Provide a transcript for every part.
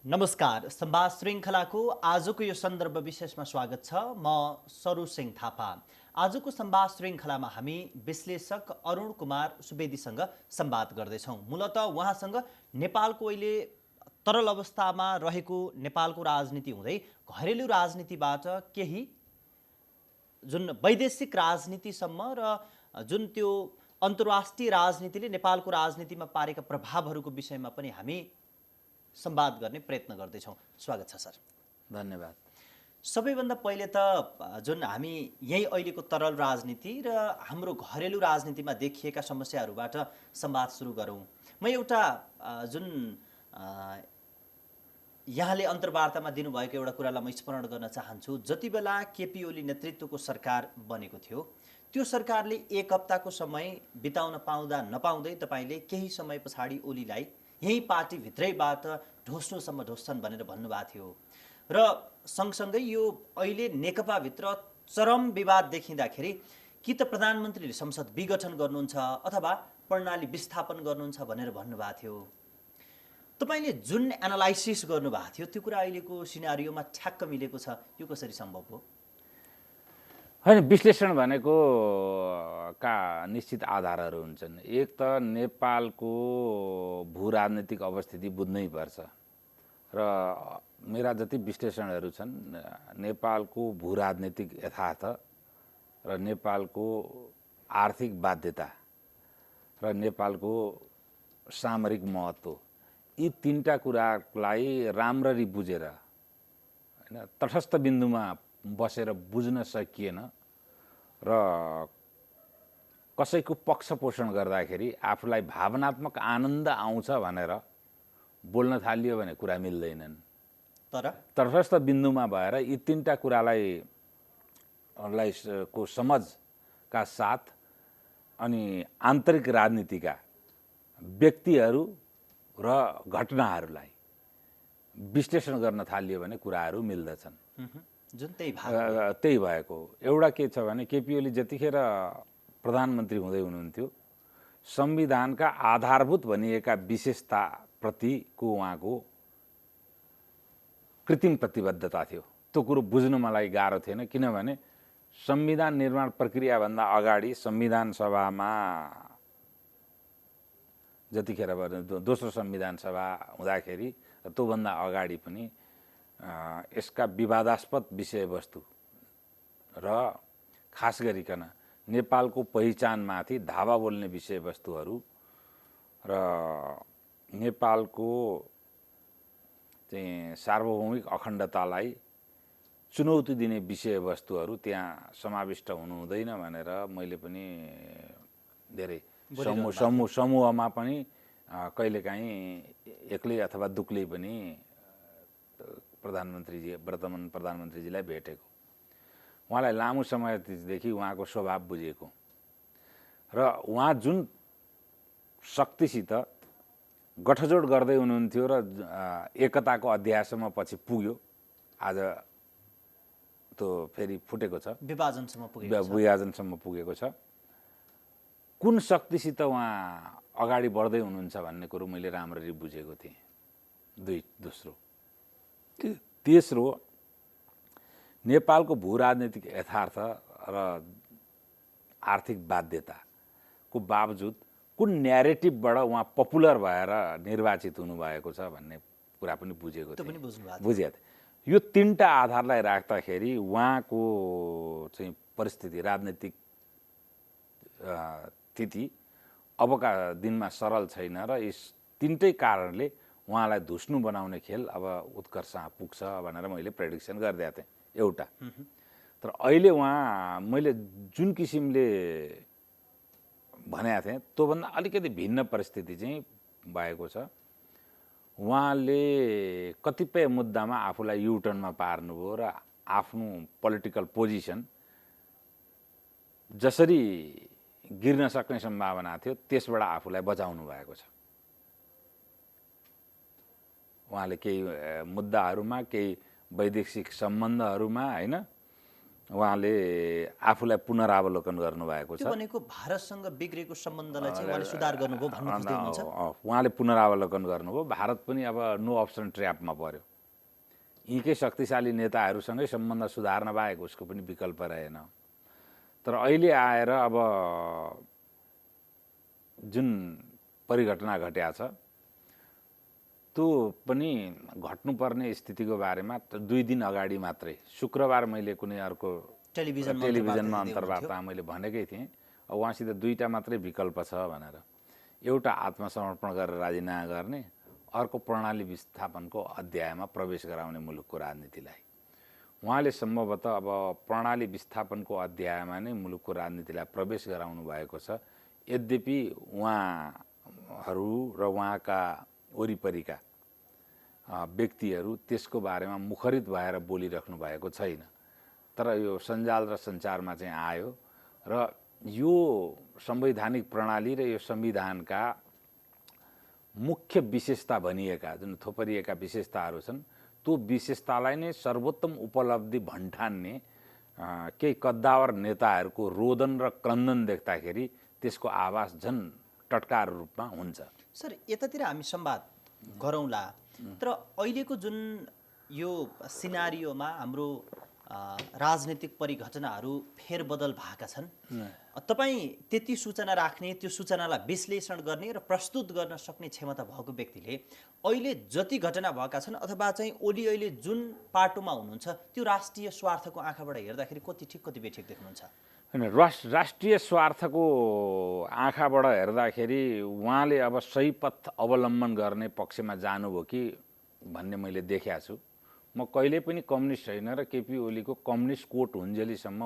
नमस्कार, संवाद श्रृङ्खलाको आजको यो सन्दर्भ विशेषमा स्वागत छ। म सरू सिंह थापा। आजको संवाद श्रृङ्खलामा हामी विश्लेषक अरुण कुमार सुवेदीसँग संवाद गर्दैछौँ। मूलत उहाँसँग नेपालको अहिले तरल अवस्थामा रहेको नेपालको राजनीति हुँदै घरेलु राजनीतिबाट केही जुन वैदेशिक राजनीतिसम्म र जुन त्यो अन्तर्राष्ट्रिय राजनीतिले नेपालको राजनीतिमा पारेका प्रभावहरूको विषयमा पनि हामी संवाद गर्ने प्रयत्न गर्दैछौँ। स्वागत छ सर। धन्यवाद। सबैभन्दा पहिले त जुन हामी यही अहिलेको तरल राजनीति र हाम्रो घरेलु राजनीतिमा देखिएका समस्याहरूबाट संवाद सुरु गरौँ। म एउटा जुन यहाँले अन्तर्वार्तामा दिनुभएको एउटा कुरालाई म स्मरण गर्न चाहन्छु। जति बेला केपी ओली नेतृत्वको सरकार बनेको थियो, त्यो सरकारले एक हप्ताको समय बिताउन पाउँदा नपाउँदै तपाईँले केही समय पछाडि ओलीलाई यही पार्टीभित्रैबाट ढोस्नुसम्म ढोस्छन् भनेर भन्नुभएको थियो र सँगसँगै यो अहिले नेकपाभित्र चरम विवाद देखिँदाखेरि कि त प्रधानमन्त्रीले संसद विघटन गर्नुहुन्छ अथवा प्रणाली विस्थापन गर्नुहुन्छ भनेर भन्नुभएको थियो। तपाईँले जुन एनालाइसिस गर्नुभएको थियो त्यो कुरा अहिलेको सिनारियोमा ठ्याक्क मिलेको छ, यो कसरी सम्भव हो? होइन, विश्लेषण भनेको का निश्चित आधारहरू हुन्छन्। एक त नेपालको भू राजनीतिक अवस्थिति बुझ्नै पर्छ र मेरा जति विश्लेषणहरू छन् नेपालको भू राजनीतिक यथार्थ र नेपालको आर्थिक बाध्यता र नेपालको सामरिक महत्त्व, यी तीनटा कुरालाई राम्ररी बुझेर हैन तटस्थ बिन्दुमा बसेर बुझ्न सकिएन र कसैको पक्ष पोषण गर्दाखेरि आफूलाई भावनात्मक आनन्द आउँछ भनेर बोल्न थालियो भने कुरा मिल्दैनन्। तर तटस्थ बिन्दुमा भएर यी तीनटा कुरालाई को समझका साथ अनि आन्तरिक राजनीतिका व्यक्तिहरू र घटनाहरूलाई विश्लेषण गर्न थालियो भने कुराहरू मिल्दछन्। जुन त्यही भएको एउटा के छ भने केपी ओली जतिखेर प्रधानमन्त्री हुँदै हुनुहुन्थ्यो, संविधानका आधारभूत भनिएका विशेषताप्रतिको उहाँको कृत्रिम प्रतिबद्धता थियो। त्यो कुरो बुझ्नु मलाई गाह्रो थिएन, किनभने संविधान निर्माण प्रक्रियाभन्दा अगाडि संविधान सभामा जतिखेर दोस्रो संविधान सभा हुँदाखेरि र त्योभन्दा अगाडि पनि यसका विवादास्पद विषयवस्तु र खास गरिकन नेपालको पहिचानमाथि धावा बोल्ने विषयवस्तुहरू र नेपालको चाहिँ सार्वभौमिक अखण्डतालाई चुनौती दिने विषयवस्तुहरू त्यहाँ समाविष्ट हुनु हुँदैन भनेर मैले पनि धेरै समूहमा पनि कहिलेकाहीँ एक्लै अथवा दुक्लै पनि वर्तमान प्रधानमन्त्रीजीलाई भेटेको, उहाँलाई लामो समयदेखि उहाँको स्वभाव बुझेको र उहाँ जुन शक्तिसित गठजोड गर्दै हुनुहुन्थ्यो र एकताको अध्यायसम्म पछि पुग्यो, आज त्यो फेरि फुटेको छ, विभाजनसम्म पुगेको छ। कुन शक्तिसित उहाँ अगाडि बढ्दै हुनुहुन्छ भन्ने कुरो मैले राम्ररी बुझेको थिएँ। दोस्रो, तेस्रो, नेपालको भू राजनीतिक यथार्थ र आर्थिक बाध्यताको बावजुद कुन न्यारेटिभबाट उहाँ पपुलर भएर निर्वाचित हुनुभएको छ भन्ने कुरा पनि बुझेको थिएँ। यो तीनटा आधारलाई राख्दाखेरि उहाँको चाहिँ परिस्थिति, राजनीतिक स्थिति अबका दिनमा सरल छैन र यस तीनटै कारणले उहाँलाई धुस्नु बनाउने खेल अब उत्कर्षमा पुग्छ भनेर मैले प्रेडिक्सन गरिदिएको थिएँ एउटा। तर अहिले उहाँ मैले जुन किसिमले भनेको थिएँ त्योभन्दा अलिकति भिन्न परिस्थिति चाहिँ भएको छ। उहाँले कतिपय मुद्दामा आफूलाई युटर्नमा पार्नुभयो र आफ्नो पोलिटिकल पोजिसन जसरी गिर्न सक्ने सम्भावना थियो त्यसबाट आफूलाई बचाउनु भएको छ। उहाँले केही मुद्दाहरूमा, केही वैदेशिक सम्बन्धहरूमा हैन उहाँले आफूलाई पुनरावलोकन गर्नुभएको छ। त्यो भनेको भारतसँग बिग्रेको सम्बन्धलाई चाहिँ उहाँले सुधार गर्नुभयो भन्नु खोज्दै हुनुहुन्छ? उहाँले पुनरावलोकन गर्नुभयो। भारत पनि अब नो अप्सन ट्र्यापमा पर्यो। यीकै शक्तिशाली नेताहरूसँगै सम्बन्ध सुधार्न बाहेक उसको पनि विकल्प रहेन। तर अहिले आएर अब जुन परिघटना घट्या छ त्यो पनि घट्नुपर्ने स्थितिको बारेमा 2 दिन अगाडि मात्रै शुक्रबार मैले कुनै अर्को टेलिभिजनमा अन्तर्वार्तामा मैले भनेकै थिएँ। अब उहाँसित 2टा मात्रै विकल्प छ भनेर। एउटा आत्मसमर्पण गरेर राजीनामा गर्ने, अर्को प्रणाली विस्थापनको अध्यायमा प्रवेश गराउने मुलुकको राजनीतिलाई। उहाँले सम्भवतः अब प्रणाली विस्थापनको अध्यायमा नै मुलुकको राजनीतिलाई प्रवेश गराउनु भएको छ। यद्यपि उहाँहरू र उहाँका वरिपरिका व्यक्तिहरू त्यसको बारेमा मुखरित भएर बोलिराख्नु भएको छैन। तर यो सञ्जाल र सञ्चारमा चाहिँ आयो र यो संवैधानिक प्रणाली र यो संविधानका मुख्य विशेषता भनिएका जुन थोपरिएका विशेषताहरू छन् त्यो विशेषतालाई नै सर्वोत्तम उपलब्धि भन्ठान्ने केही कद्दावर नेताहरूको रोदन र क्रन्दन देख्दाखेरि त्यसको आभास झन् टटकार रूपमा हुन्छ। सर, यतातिर हामी संवाद गरौँला, तर अहिलेको जुन यो सिनारियोमा हाम्रो राजनीतिक परिघटनाहरू फेरबदल भएका छन्, तपाईँ त्यति सूचना राख्ने, त्यो सूचनालाई विश्लेषण गर्ने र प्रस्तुत गर्न सक्ने क्षमता भएको व्यक्तिले अहिले जति घटना भएका छन् अथवा चाहिँ ओली अहिले जुन पाटोमा हुनुहुन्छ त्यो राष्ट्रिय स्वार्थको आँखाबाट हेर्दाखेरि कति ठिक कति बेठिक देख्नुहुन्छ? राष्ट्रिय स्वार्थको आँखाबाट हेर्दाखेरि उहाँले अब सही पथ अवलम्बन गर्ने पक्षमा जानुभयो कि भन्ने मैले देखेको छु। म कहिले पनि कम्युनिस्ट होइन र केपी ओलीको कम्युनिस्ट कोट हुन्जेलीसम्म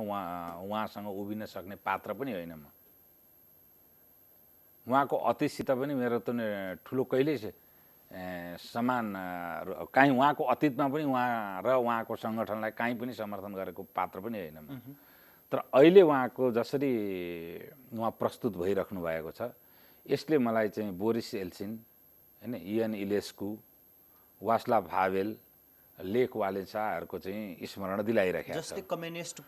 उहाँसँग उभिन सक्ने पात्र पनि होइन म। उहाँको अतीतसित पनि मेरो त ठुलो कहिल्यै समान काहीँ उहाँको अतीतमा पनि उहाँ र उहाँको सङ्गठनलाई काहीँ पनि समर्थन गरेको पात्र पनि होइन म। तर अहिले उहाँको जसरी उहाँ प्रस्तुत भइराख्नु भएको छ यसले मलाई चाहिँ बोरिस एल्सिन हैन, इयन इलेस्कु, वास्लाव हावेल, लेख वालेन्साहरूको चाहिँ स्मरण दिलाइराखेको छ। जसले कम्युनिस्ट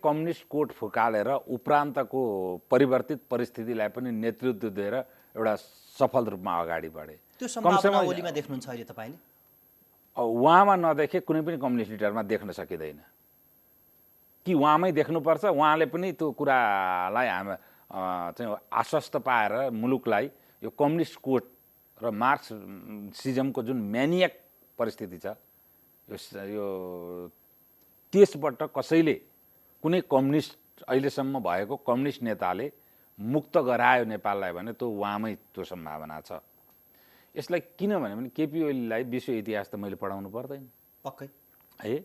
कम्युनिस्ट कोट फुकालेर उपरान्तको परिवर्तित परिस्थितिलाई पनि नेतृत्व दिएर एउटा सफल रूपमा अगाडि बढे। त्यो सम्भावना ओलीमा देख्नुहुन्छ अहिले तपाईले? उहाँमा नदेखे कुनै पनि कम्युनिस्ट लिडरमा देख्न सकिँदैन कि उहाँमै देख्नुपर्छ। उहाँले पनि त्यो कुरालाई चाहिँ आश्वस्त पाएर मुलुकलाई यो कम्युनिस्ट कोट र मार्क्सिजमको जुन म्यानियक परिस्थिति छ यो त्यसबाट कसैले कुनै कम्युनिस्ट अहिलेसम्म भएको कम्युनिस्ट नेताले मुक्त गरायो नेपाललाई भने त्यो उहाँमै त्यो सम्भावना छ। यसलाई किन भने केपी ओलीलाई विश्व इतिहास त मैले पढाउनु पर्दैन पक्कै है।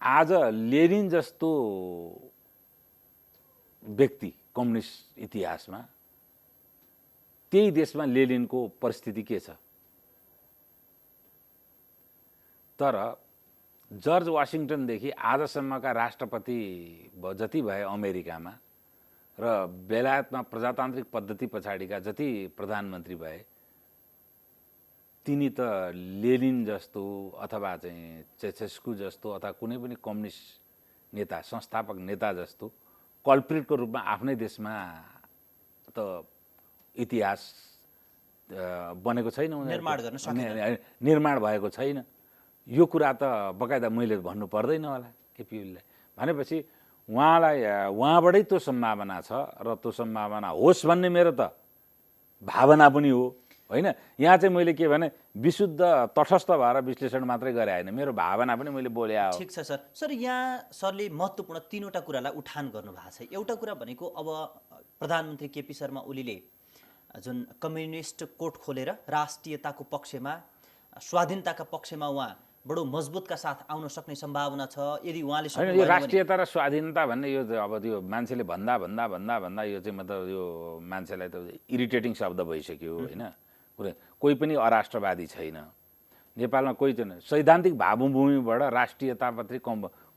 आज लेनिन जस्तो व्यक्ति कम्युनिस्ट इतिहासमा, त्यही देशमा लेनिनको परिस्थिति के छ? तर जर्ज वाशिङटनदेखि आजसम्मका राष्ट्रपति जति भए अमेरिकामा र बेलायतमा प्रजातान्त्रिक पद्धति पछाडिका जति प्रधानमन्त्री भए तिनी त लेनिन जस्तो अथवा चाहिँ चेचेस्कु जस्तो अथवा कुनै पनि कम्युनिस्ट नेता, संस्थापक नेता जस्तो कल्प्रिटको रूपमा आफ्नै देशमा त इतिहास बनेको छैन, निर्माण भएको छैन। यो कुरा त बकाइदा मैले भन्नु पर्दैन होला केपी ओलीलाई। भनेपछि उहाँबाटै त्यो सम्भावना छ र त्यो सम्भावना होस् भन्ने मेरो त भावना पनि हो होइन। यहाँ चाहिँ मैले के भने विशुद्ध तटस्थ भएर विश्लेषण मात्रै गरे होइन, मेरो भावना पनि मैले बोले हो। ठिक छ सर। सर, यहाँ सरले महत्त्वपूर्ण 3वटा कुरालाई उठान गर्नुभएको छ। एउटा कुरा भनेको अब प्रधानमन्त्री केपी शर्मा ओलीले जुन कम्युनिस्ट कोट खोलेर राष्ट्रियताको पक्षमा, स्वाधीनताका पक्षमा उहाँ बडो मजबुतका साथ आउन सक्ने सम्भावना छ। यदि उहाँले यो राष्ट्रियता र स्वाधीनता भन्ने यो अब त्यो मान्छेले भन्दा भन्दा भन्दा भन्दा यो चाहिँ मतलब यो मान्छेलाई त इरिटेटिङ शब्द भइसक्यो होइन। कोही पनि अराष्ट्रवादी छैन नेपालमा, कोही छैन। सैद्धान्तिक भावभूमिबाट राष्ट्रियताप्रति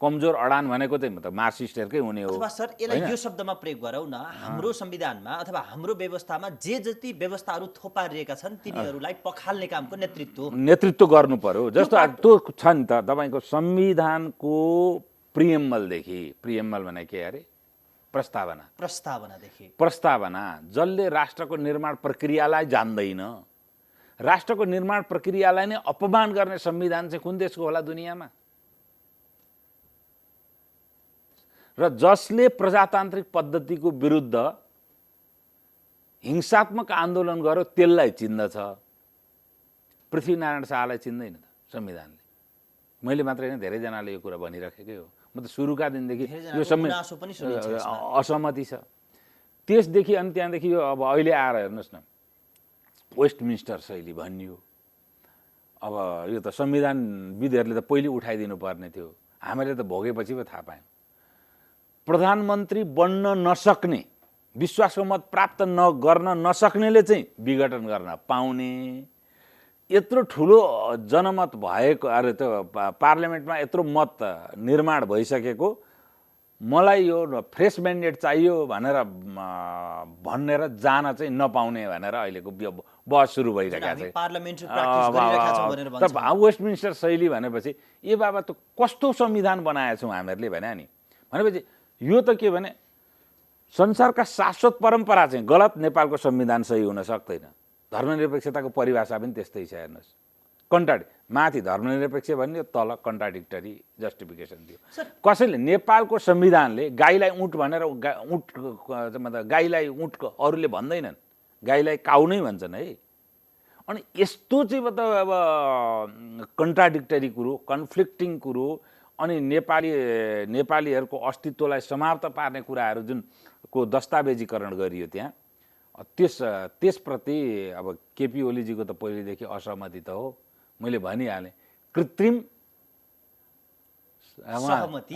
कमजोर अडान भनेको चाहिँ मतलब मार्क्सिस्टहरुकै हुने हो। अथवा सर यसलाई यो शब्दमा प्रयोग गरौँ न, हाम्रो संविधानमा अथवा हाम्रो व्यवस्थामा जे जति व्यवस्थाहरू थोपारिएका छन् तिनीहरूलाई पखाल्ने कामको नेतृत्व गर्नु पर्यो। जस्तो त्यो छ नि त तपाईको संविधानको प्रिएम्बलदेखि, प्रिएम्बल भने के अरे, प्रस्तावना जसले राष्ट्रको निर्माण प्रक्रियालाई जान्दैन, राष्ट्रको निर्माण प्रक्रियालाई नै अपमान गर्ने संविधान चाहिँ कुन देशको होला दुनियाँमा? र जसले प्रजातान्त्रिक पद्धतिको विरुद्ध हिंसात्मक आन्दोलन गर्यो त्यसलाई चिन्दछ। पृथ्वीनारायण शाहलाई चिन्दैन त संविधानले। मैले मात्रै हैन, धेरैजनाले यो कुरा भनिराखेकै हो। म त सुरुका दिनदेखि यो असहमति छ। त्यसदेखि अनि त्यहाँदेखि यो अब अहिले आएर हेर्नुहोस् न, वेस्टमिन्स्टर शैली भनियो। अब यो त संविधानविदहरूले त पहिले उठाइदिनु पर्ने थियो, हामीले त भोगेपछि पो थाहा पायौँ। प्रधानमन्त्री बन्न नसक्ने, विश्वासको मत प्राप्त गर्न नसक्नेले चाहिँ विघटन गर्न पाउने, यत्रो ठुलो जनमत भएको, अरे त्यो पार्लियामेन्टमा यत्रो मत निर्माण भइसकेको, मलाई यो फ्रेस म्यान्डेट चाहियो भनेर जान चाहिँ नपाउने भनेर अहिलेको बहस सुरु भइरहेको छ। वेस्टमिन्स्टर शैली भनेपछि ए बाबा त कस्तो संविधान बनाएछौँ हामीहरूले भने नि, भनेपछि यो त के भने संसारका शाश्वत परम्परा चाहिँ गलत, नेपालको संविधान सही हुन सक्दैन। धर्मनिरपेक्षताको परिभाषा पनि त्यस्तै छ। हेर्नुहोस्, माथि धर्मनिरपेक्ष भन्यो, तल कन्ट्राडिक्टरी जस्टिफिकेसन दियो। कसैले नेपालको संविधानले गाईलाई उँट भनेर मतलब गाईलाई उँटको अरूले भन्दैनन्, गाईलाई काउ नै भन्छन् है। अनि यस्तो चाहिँ मतलब अब कन्ट्राडिक्टरी कुरो, कन्फ्लिक्टिङ कुरो, अनि नेपालीहरूको अस्तित्वलाई समाप्त पार्ने कुराहरू जुन को दस्तावेजीकरण गरियो त्यहाँ, त्यसप्रति अब केपी ओलीजीको त पहिलेदेखि असहमति त हो। मैले भनिहालेँ, कृत्रिम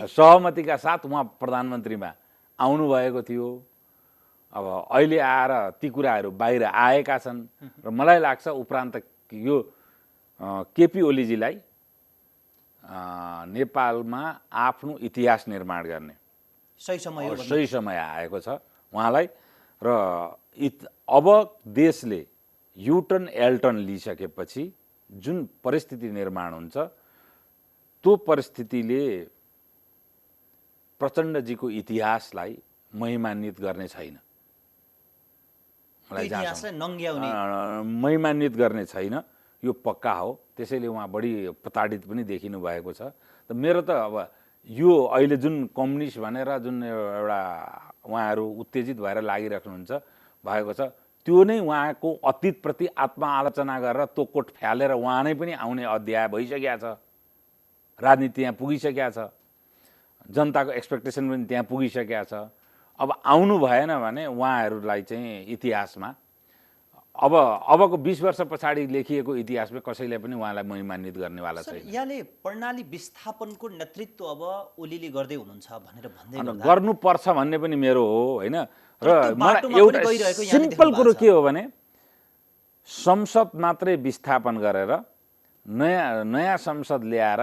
सहमतिका साथ उहाँ प्रधानमन्त्रीमा आउनुभएको थियो। अब अहिले आएर ती कुराहरू बाहिर आएका छन् र मलाई लाग्छ उपरान्त यो केपी ओलीजीलाई नेपालमा आफ्नो इतिहास निर्माण गर्ने सही समय आएको छ उहाँलाई। र अब देशले युटर्न एल्टर्न लिइसकेपछि जुन परिस्थिति निर्माण हुन्छ, त्यो परिस्थितिले प्रचण्डजीको इतिहासलाई महिमान्वित गर्ने छैन, महिमान्वित गर्ने छैन, यो पक्का हो। त्यसैले उहाँ बढी प्रताडित पनि देखिनु भएको छ। त मेरो त अब यो अहिले जुन कम्युनिस्ट भनेर जुन एउटा उहाँहरू उत्तेजित भएर लागिराख्नुहुन्छ भएको छ, त्यो नै उहाँको अतीतप्रति आत्मआलोचना गरेर त्यो कोट फ्यालेर उहाँ नै पनि आउने अध्याय भइसकेको छ। राजनीति त्यहाँ पुगिसकेको छ, जनताको एक्सपेक्टेसन पनि त्यहाँ पुगिसकेको छ। अब आउनु भएन भने उहाँहरूलाई चाहिँ इतिहासमा अबको 20 वर्ष पछाडि लेखिएको इतिहासमा कसैले पनि उहाँलाई महिमान्वित गर्नेवाला छैन। यहाँले प्रणाली विस्थापनको नेतृत्व अब ओलीले गर्दै हुनुहुन्छ भनेर भन्दै गर्नुपर्छ भन्ने पनि मेरो हो हैन। र मलाई एउटा सिम्पल कुरो के हो भने संसद मात्रै विस्थापन गरेर नयाँ संसद ल्याएर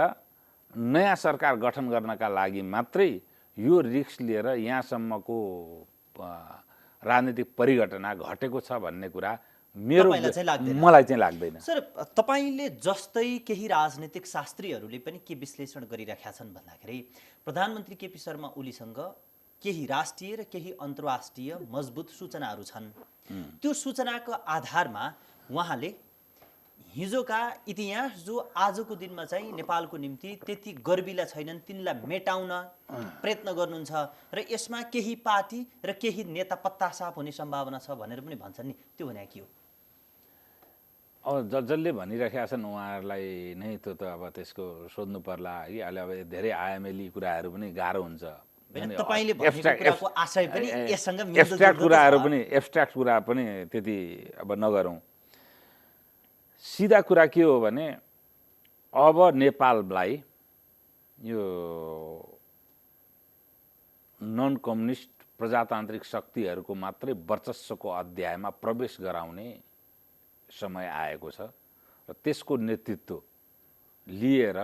नयाँ सरकार गठन गर्नका लागि मात्रै यो रिस्क लिएर यहाँसम्मको राजनीतिक परिघटना घटेको छ भन्ने कुरा मलाई चाहिँ लाग्दैन। सर, तपाईले जस्तै केही राजनीतिक शास्त्रीहरूले पनि के विश्लेषण गरिराखेका छन् भन्दाखेरि प्रधानमन्त्री केपी शर्मा ओलीसँग केही राष्ट्रिय र केही अन्तर्राष्ट्रिय मजबुत सूचनाहरू छन्। त्यो सूचनाको आधारमा उहाँले हिजोका इतिहास जो आजको दिनमा चाहिँ नेपालको निम्ति त्यति गर्विला छैनन् तिनलाई मेटाउन प्रयत्न गर्नुहुन्छ र यसमा केही पार्टी र केही नेता पत्तासाप हुने सम्भावना छ भनेर पनि भन्छन् नि, त्यो भने के हो? अब जसले भनिराखेका छन् उहाँहरूलाई नै त्यो त अब त्यसको सोध्नु पर्ला है। अहिले अब धेरै आयामेली कुराहरू पनि गाह्रो हुन्छ। एब्स्ट्र्याक्ट कुरा पनि त्यति अब नगरौँ। सिधा कुरा के हो भने अब नेपाललाई यो नन कम्युनिस्ट प्रजातान्त्रिक शक्तिहरूको मात्रै वर्चस्वको अध्यायमा प्रवेश गराउने समय आएको छ र त्यसको नेतृत्व लिएर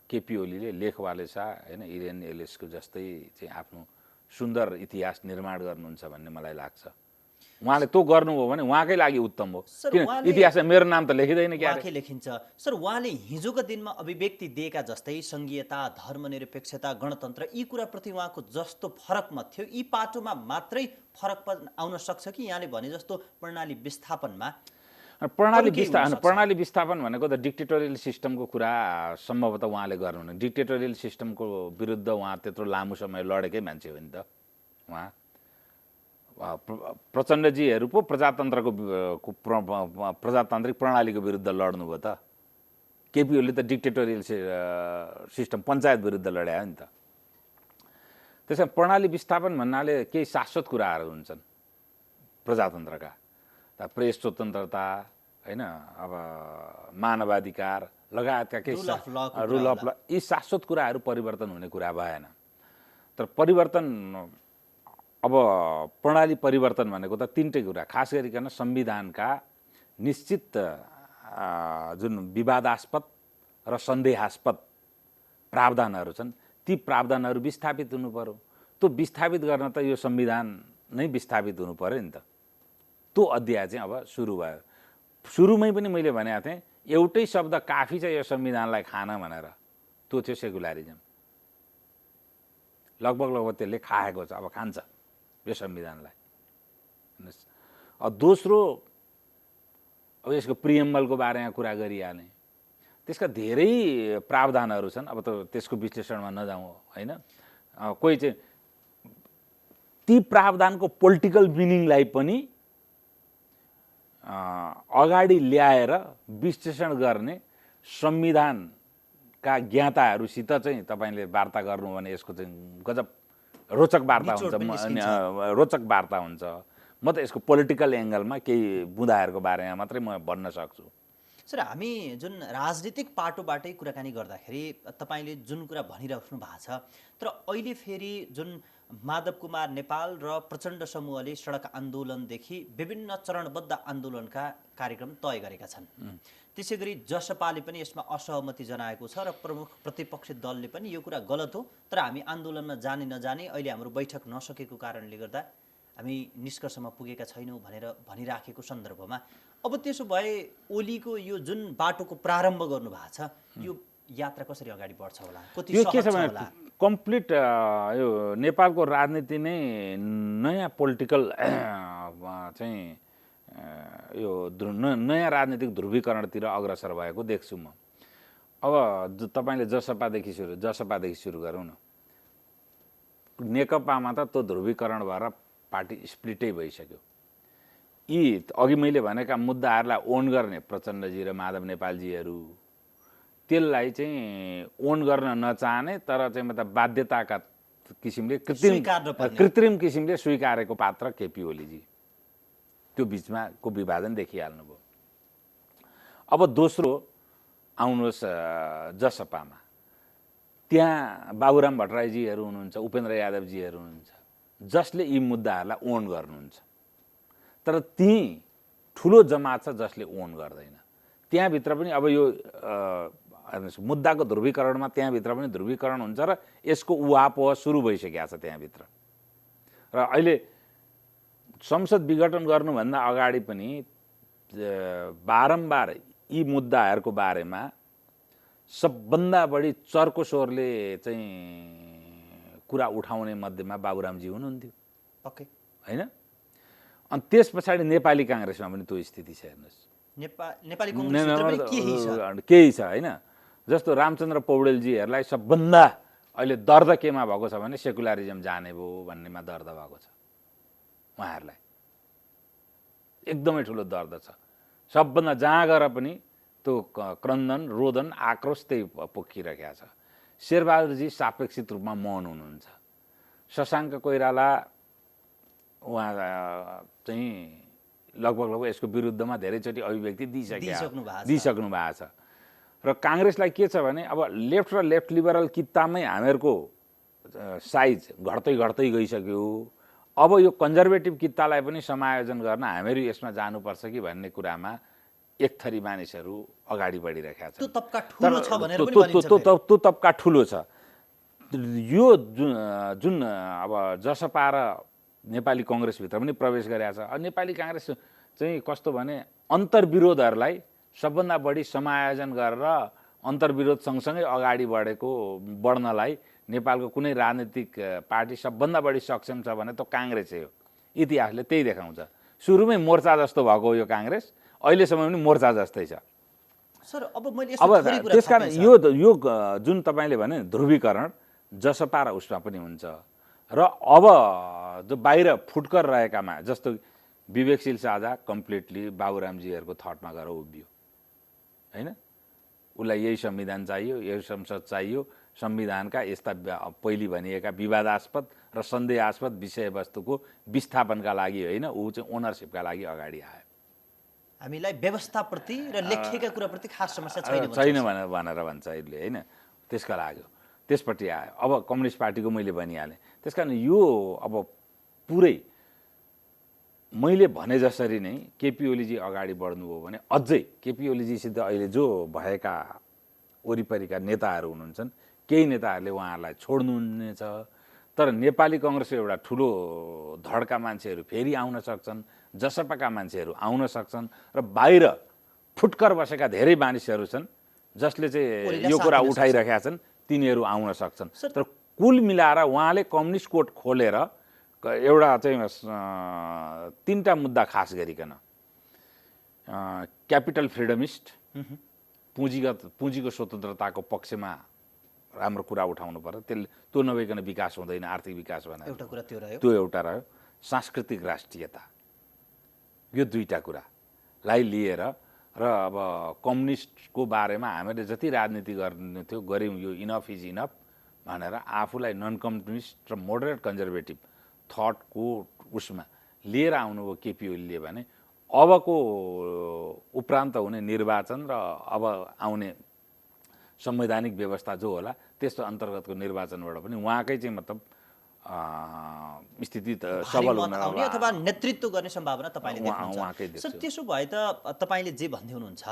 केपी ओलीले लेखवाले शाह होइन इरेन एलिसको जस्तै चाहिँ आफ्नो सुन्दर इतिहास निर्माण गर्नुहुन्छ भन्ने मलाई लाग्छ। उहाँले त्यो गर्नुभयो भने उहाँकै लागि उत्तम हो। सर, किन इतिहासमा मेरो नाम त लेखिँदैन क्या। उहाँकै लेखिन्छ। सर, उहाँले हिजोको दिनमा अभिव्यक्ति दिएका जस्तै संघीयता, धर्मनिरपेक्षता, गणतन्त्र यी कुराप्रति उहाँको जस्तो फरक मत थियो, यी पाटोमा मात्रै फरक आउन सक्छ कि यहाँले भने जस्तो प्रणाली विस्थापनमा? प्रणाली विस्थापन भनेको त डिक्टेटोरियल सिस्टमको कुरा सम्भवतः उहाँले गर्नुहुन्न। डिक्टेटोरियल सिस्टमको विरुद्ध उहाँ त्यत्रो लामो समय लडेकै मान्छे हो नि त। उहाँ प्रचण्डजीहरू पो प्रजातान्त्रिक प्रणालीको विरुद्ध लड्नुभयो त। केपी ओलीले त डिक्टेटोरियल सिस्टम पञ्चायत विरुद्ध लड्या हो नि त। त्यसमा प्रणाली विस्थापन भन्नाले केही शाश्वत कुराहरू हुन्छन् प्रजातन्त्रका, प्रेस स्वतन्त्रता होइन, अब मानवाधिकार लगायतका केही रुल अफ ल, यी शाश्वत कुराहरू परिवर्तन हुने कुरा भएन। तर परिवर्तन अब प्रणाली परिवर्तन भनेको त तीनटै कुरा, खास गरिकन संविधानका निश्चित जुन विवादास्पद र सन्देहास्पद प्रावधानहरू छन् ती प्रावधानहरू विस्थापित हुनु पर्यो। त्यो विस्थापित गर्न त यो संविधान नै विस्थापित हुनु पर्यो नि त। त्यो अध्याय चाहिँ अब सुरु भयो। सुरुमै पनि मैले भनेको थिएँ एउटै शब्द काफी छ यो संविधानलाई खान भनेर, त्यो थियो सेकुलरिजम। लगभग त्यसले खाएको छ, अब खान्छ यो संविधानलाई। दोस्रो, अब यसको प्रिएम्बलको बारेमा कुरा गरिहालेँ। त्यसका धेरै प्रावधानहरू छन्, अब त त्यसको विश्लेषणमा नजाउँ होइन। कोही चाहिँ ती प्रावधानको पोलिटिकल मिनिङलाई पनि अगाडि ल्याएर विश्लेषण गर्ने संविधानका ज्ञाताहरूसित चाहिँ तपाईँले वार्ता गर्नु भने यसको चाहिँ गजब रोचक वार्ता हुन्छ। रोचक वार्ता हुन्छ। म त यसको पोलिटिकल एङ्गलमा केही बुँदाहरूको बारेमा मात्रै म भन्न सक्छु। सर, हामी जुन राजनीतिक पाटोबाटै कुराकानी गर्दाखेरि तपाईँले जुन कुरा भनिराख्नु भएको छ, तर अहिले फेरि जुन माधव कुमार नेपाल र प्रचण्ड समूहले सडक आन्दोलनदेखि विभिन्न चरणबद्ध आन्दोलनका कार्यक्रम तय गरेका छन्। त्यसै गरी जसपाले पनि यसमा असहमति जनाएको छ र प्रमुख प्रतिपक्षी दलले पनि यो कुरा गलत हो, तर हामी आन्दोलनमा जाने नजाने अहिले हाम्रो बैठक नसकेको कारणले गर्दा हामी निष्कर्षमा पुगेका छैनौँ भनेर भनिराखेको सन्दर्भमा अब त्यसो भए ओलीको यो जुन बाटोको प्रारम्भ गर्नुभएको छ यो यात्रा कसरी अगाडि बढ्छ होला? कति यो के छ सहज भने होला? कम्प्लिट यो नेपालको राजनीति नै नयाँ पोलिटिकल चाहिँ यो नयाँ राजनीतिक ध्रुवीकरणतिर अग्रसर भएको देख्छु म। अब तपाईँले जसपादेखि सुरु गरौँ न। नेकपामा त त्यो ध्रुवीकरण भएर पार्टी स्प्लिटै भइसक्यो। यी अघि मैले भनेका मुद्दाहरूलाई ओन गर्ने प्रचण्डजी र माधव नेपालजीहरू त्यसलाई चाहिँ ओन गर्न नचाहने तर चाहिँ मतलब बाध्यताका किसिमले कृत्रिम किसिमले स्वीकारेको पात्र केपी ओलीजी, त्यो बिचमा को विभाजन देखिहाल्नुभयो। अब दोस्रो आउनुहोस् जसपामा, त्यहाँ बाबुराम भट्टराईजीहरू हुनुहुन्छ, उपेन्द्र यादवजीहरू हुनुहुन्छ जसले यी मुद्दाहरूलाई ओन गर्नुहुन्छ। तर ती ठुलो जमात छ जसले ओन गर्दैन। त्यहाँभित्र पनि अब यो मुद्दाको ध्रुवीकरणमा त्यहाँभित्र पनि ध्रुवीकरण हुन्छ र यसको उहापोह सुरु भइसकेको छ त्यहाँभित्र। र अहिले संसद विघटन गर्नुभन्दा अगाडि पनि बारम्बार यी मुद्दाहरूको बारेमा सबभन्दा बढी चर्को स्वरले चाहिँ कुरा उठाउने मध्येमा बाबुरामजी हुनुहुन्थ्यो होइन। अनि त्यस पछाडि नेपाली काङ्ग्रेसमा पनि त्यो स्थिति छ। हेर्नुहोस् नेपाली काङ्ग्रेसभित्र पनि केही छ होइन। जस्तो रामचन्द्र पौडेलजीहरूलाई सबभन्दा अहिले दर्द केमा भएको छ भने सेकुलरिजम जाने भयो भन्नेमा दर्द भएको छ। उहाँहरूलाई एकदमै ठुलो दर्द छ। सबभन्दा जहाँ गएर पनि त्यो क्रन्दन रोदन आक्रोश त्यही पोखिरहेको छ। शेरबहादुरजी सापेक्षित रूपमा मौन हुनुहुन्छ। शशाङ्क कोइराला उहाँ चाहिँ लगभग यसको विरुद्धमा धेरैचोटि अभिव्यक्ति दिइसक्नु भएको छ। र काङ्ग्रेसलाई के छ भने अब लेफ्ट र लेफ्ट लिबरल कितामै हामीहरूको साइज घट्दै गइसक्यो। अब यो कन्जर्भेटिभ कितालाई पनि समायोजन गर्न हामीहरू यसमा जानुपर्छ कि भन्ने कुरामा एक थरी मानिसहरू अगाडि बढिरहेका त्यो छन्। तबका ठुलो छ भनेर पनि त्यो भनिन्छ त्यो फेरि। त्यो तबका ठुलो छ। यो जुन अब जसपा र नेपाली कङ्ग्रेसभित्र पनि प्रवेश गरेका छ। नेपाली काङ्ग्रेस चाहिँ कस्तो भने अन्तर्विरोधहरूलाई सबभन्दा बढी समायोजन गरेर अन्तर्विरोध सँगसँगै अगाडि बढ्नलाई नेपालको कुनै राजनीतिक पार्टी सबभन्दा बढी सक्षम छ भने त्यो काङ्ग्रेसै हो। इतिहासले त्यही देखाउँछ। सुरुमै मोर्चा जस्तो भएको यो काङ्ग्रेस, अहिलेसम्म पनि मोर्चा जस्तै छ। सर अब मैले अब यसो थोरै कुरा त्यसकारण थपेँ यो जुन तपाईँले भने ध्रुवीकरण जसपा र उसमा पनि हुन्छ। र अब जो बाहिर फुटकर रहेकामा जस्तो विवेकशील साझा कम्प्लिटली बाबुरामजीहरूको थटमा गएर उभियो होइन। उसलाई यही संविधान चाहियो, यही संसद चाहियो, संविधानका यस्ता पहिले भनिएका विवादास्पद र सन्देहास्पद विषयवस्तुको विस्थापनका लागि होइन, ऊ चाहिँ ओनरसिपका लागि अगाडि आयो। हामीलाई व्यवस्थाप्रति र लेखिएका कुराप्रति खास समस्या छैन भनेर भन्छ अहिले होइन। त्यसका लागि त्यसपट्टि आयो। अब कम्युनिस्ट पार्टीको मैले भनिहालेँ। त्यस कारण यो अब पुरै मैले भने जसरी नै केपी ओलीजी अगाडि बढ्नुभयो भने अझै केपी ओलीजीसित अहिले जो भएका वरिपरिका नेताहरू हुनुहुन्छन्, केही नेताहरूले उहाँहरूलाई छोड्नुहुनेछ। तर नेपाली कङ्ग्रेसको एउटा ठुलो धडका मान्छेहरू फेरि आउन सक्छन्, जसपाका मान्छेहरू आउन सक्छन् र बाहिर फुटकर बसेका धेरै मानिसहरू छन् जसले चाहिँ यो कुरा उठाइरहेका छन्, तिनीहरू आउन सक्छन्। तर कुल मिलाएर उहाँले कम्युनिस्ट कोर्ट खोलेर एउटा चाहिँ तीनटा मुद्दा खास गरिकन क्यापिटल फ्रिडमिस्ट, पुँजीको स्वतन्त्रताको पक्षमा राम्रो कुरा उठाउनु पर्यो। त्यो नभइकन विकास हुँदैन, आर्थिक विकास भनेर एउटा कुरा त्यो रह्यो। त्यो एउटा रह्यो। सांस्कृतिक राष्ट्रियता, यो दुईटा कुरालाई लिएर र अब कम्युनिस्टको बारेमा हामीले जति राजनीति गर्नु थियो गऱ्यौँ, यो इनफ इज इनफ भनेर आफूलाई नन कम्युनिस्ट र मोडरेट कन्जर्भेटिभ थटको उसमा लिएर आउनुभयो केपी ओलीले भने अबको उपरान्त हुने निर्वाचन र अब आउने संवैधानिक व्यवस्था जो होला त्यस्तो अन्तर्गतको निर्वाचनबाट पनि उहाँकै चाहिँ मतलब स्थिति सबल हुन अथवा नेतृत्व गर्ने सम्भावना तपाईँले उहाँकै देख्नुहुन्छ। सर त्यसो भए त तपाईँले जे भन्दै हुनुहुन्छ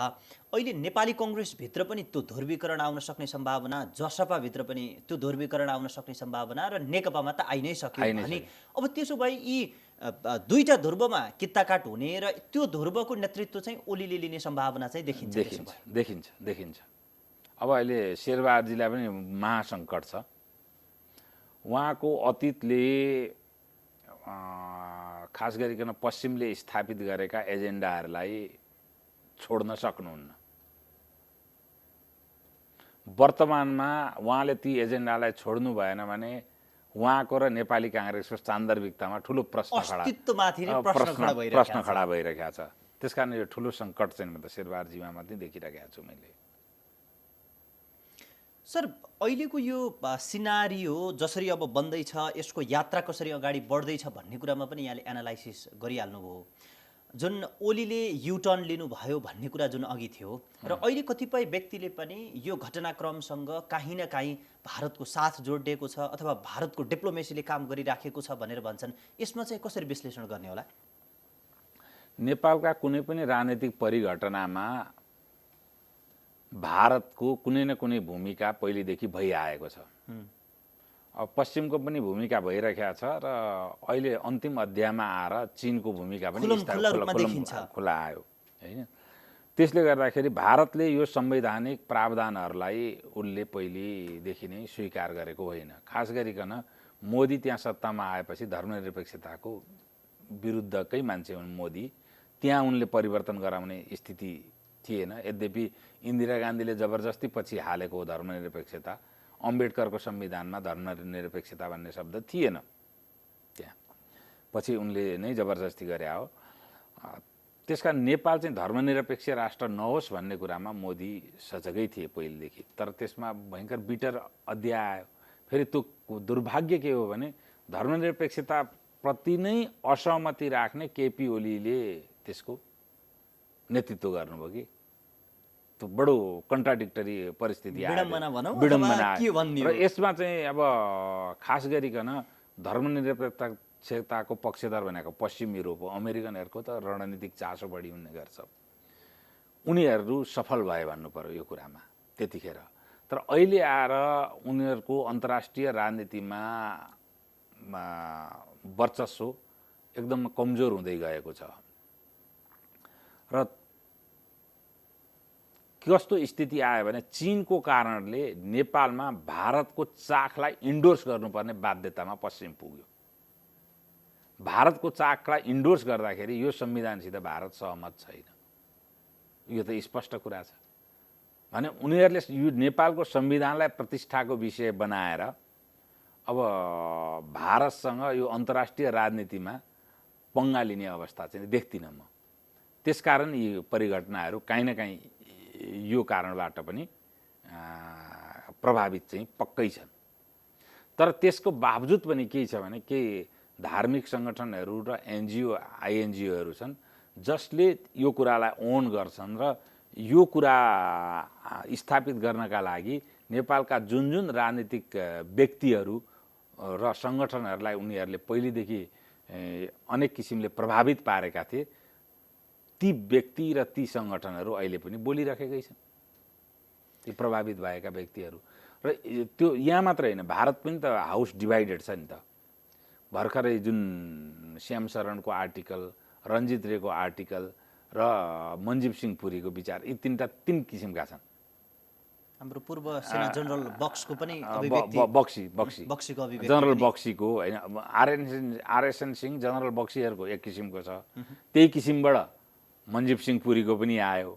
अहिले नेपाली कङ्ग्रेसभित्र पनि त्यो ध्रुवीकरण आउन सक्ने सम्भावना, जसपाभित्र पनि त्यो ध्रुवीकरण आउन सक्ने सम्भावना र नेकपामा त आइ नै सक्यो भने अब त्यसो भए यी दुईटा ध्रुवमा कित्ताकाट हुने र त्यो ध्रुवको नेतृत्व चाहिँ ओलीले लिने सम्भावना चाहिँ देखिन्छ। अब अहिले शेरबहादुरजीलाई पनि महासङ्कट छ। उहाँको अतीतले खास गरिकन पश्चिमले स्थापित गरेका एजेन्डाहरूलाई छोड्न सक्नुहुन्न। वर्तमानमा उहाँले ती एजेन्डालाई छोड्नु भएन भने उहाँको र नेपाली काङ्ग्रेसको सान्दर्भिकतामा ठुलो प्रश्न खडा भइरहेको छ। त्यसकारण यो ठुलो सङ्कट चाहिँ म त शेरबहादुरजीमा मात्रै देखिरहेको छु मैले। सर अहिलेको यो सिनारियो जसरी अब बन्दैछ, यसको यात्रा कसरी अगाडि बढ्दैछ भन्ने कुरामा पनि यहाँले एनालाइसिस गरिहाल्नुभयो। जुन ओलीले युटर्न लिनुभयो भन्ने कुरा जुन अघि थियो र अहिले कतिपय व्यक्तिले पनि यो घटनाक्रमसँग काहीँ न काहीँ भारतको साथ जोडिएको छ अथवा भारतको डिप्लोमेसीले काम गरिराखेको छ भनेर भन्छन्। यसमा चाहिँ कसरी विश्लेषण गर्ने होला? नेपालका कुनै पनि राजनीतिक परिघटनामा भारतको कुनै न कुनै भूमिका पहिलेदेखि भइआएको छ। अब पश्चिमको पनि भूमिका भइरहेको छ र अहिले अन्तिम अध्यायमा आएर चीनको भूमिका पनि खुला आयो होइन। त्यसले गर्दाखेरि भारतले यो संवैधानिक प्रावधानहरूलाई उसले पहिलेदेखि नै स्वीकार गरेको होइन। खास गरिकन मोदी त्यहाँ सत्तामा आएपछि धर्मनिरपेक्षताको विरुद्धकै मान्छे हुन् मोदी। त्यहाँ उनले परिवर्तन गराउने स्थिति थिएन। यद्यपि इन्दिरा गान्धीले जबरजस्ती पछि हालेको हो धर्मनिरपेक्षता। अम्बेडकरको संविधानमा धर्मनिरपेक्षता भन्ने शब्द थिएन त्यहाँ, पछि उनले नै जबरजस्ती गरे हो। त्यसकारण नेपाल चाहिँ धर्मनिरपेक्ष राष्ट्र नहोस् भन्ने कुरामा मोदी सजगै थिए पहिलेदेखि। तर त्यसमा भयङ्कर बिटर अध्याय आयो। फेरि त्यो दुर्भाग्य के हो भने धर्मनिरपेक्षताप्रति नै असहमति राख्ने केपी ओलीले त्यसको नेतृत्व गर्नुभयो कि त्यो बडो कन्ट्राडिक्टरी परिस्थिति आयो, विडम्बना आयो। र यसमा चाहिँ अब खास गरिकन धर्मनिरपेक्षताको पक्षधर भनेको पश्चिम युरोप हो। अमेरिकनहरूको त रणनीतिक चासो बढी हुने गर्छ। उनीहरू सफल भए भन्नु पर्यो यो कुरामा त्यतिखेर। तर अहिले आएर उनीहरूको अन्तर्राष्ट्रिय राजनीतिमा वर्चस्व एकदम कमजोर हुँदै गएको छ र कस्तो स्थिति आयो भने चीनको कारणले नेपालमा भारतको चाखलाई इन्डोर्स गर्नुपर्ने बाध्यतामा पश्चिम पुग्यो। भारतको चाखलाई इन्डोर्स गर्दाखेरि यो संविधानसित भारत सहमत छैन, यो त स्पष्ट कुरा छ। भने उनीहरूले यो नेपालको संविधानलाई प्रतिष्ठाको विषय बनाएर अब भारतसँग यो अन्तर्राष्ट्रिय राजनीतिमा पंगा लिने अवस्था चाहिँ देख्दिनँ म। त्यसकारण यी परिघटनाहरू काहीँ न काहीँ यो कारणबाट पनि प्रभावित चाहिँ पक्कै छन्। तर त्यसको बावजुद पनि के छ भने केही धार्मिक सङ्गठनहरू र एनजिओ आइएनजिओहरू छन् जसले यो कुरालाई ओन गर्छन् र यो कुरा स्थापित गर्नका लागि नेपालका जुन जुन राजनीतिक व्यक्तिहरू र सङ्गठनहरूलाई उनीहरूले पहिलेदेखि अनेक किसिमले प्रभावित पारेका थिए, ती व्यक्ति र ती सङ्गठनहरू अहिले पनि बोलिरहेकै छन्, ती प्रभावित भएका व्यक्तिहरू। र त्यो यहाँ मात्र होइन, भारत पनि त हाउस डिभाइडेड छ नि त। भर्खरै जुन श्याम शरणको आर्टिकल, रञ्जित रेको आर्टिकल र मनजीव सिंह पुरीको विचार, यी तीन किसिमका छन्। हाम्रो पूर्व सेना जनरल बक्सको पनि बक्सीको अभिव्यक्ति, जनरल बक्सीको होइन, आरएसएन सिंह जनरल बक्सीहरूको एक किसिमको छ, त्यही किसिमबाट मनजीव सिंह पुरीको पनि आयो।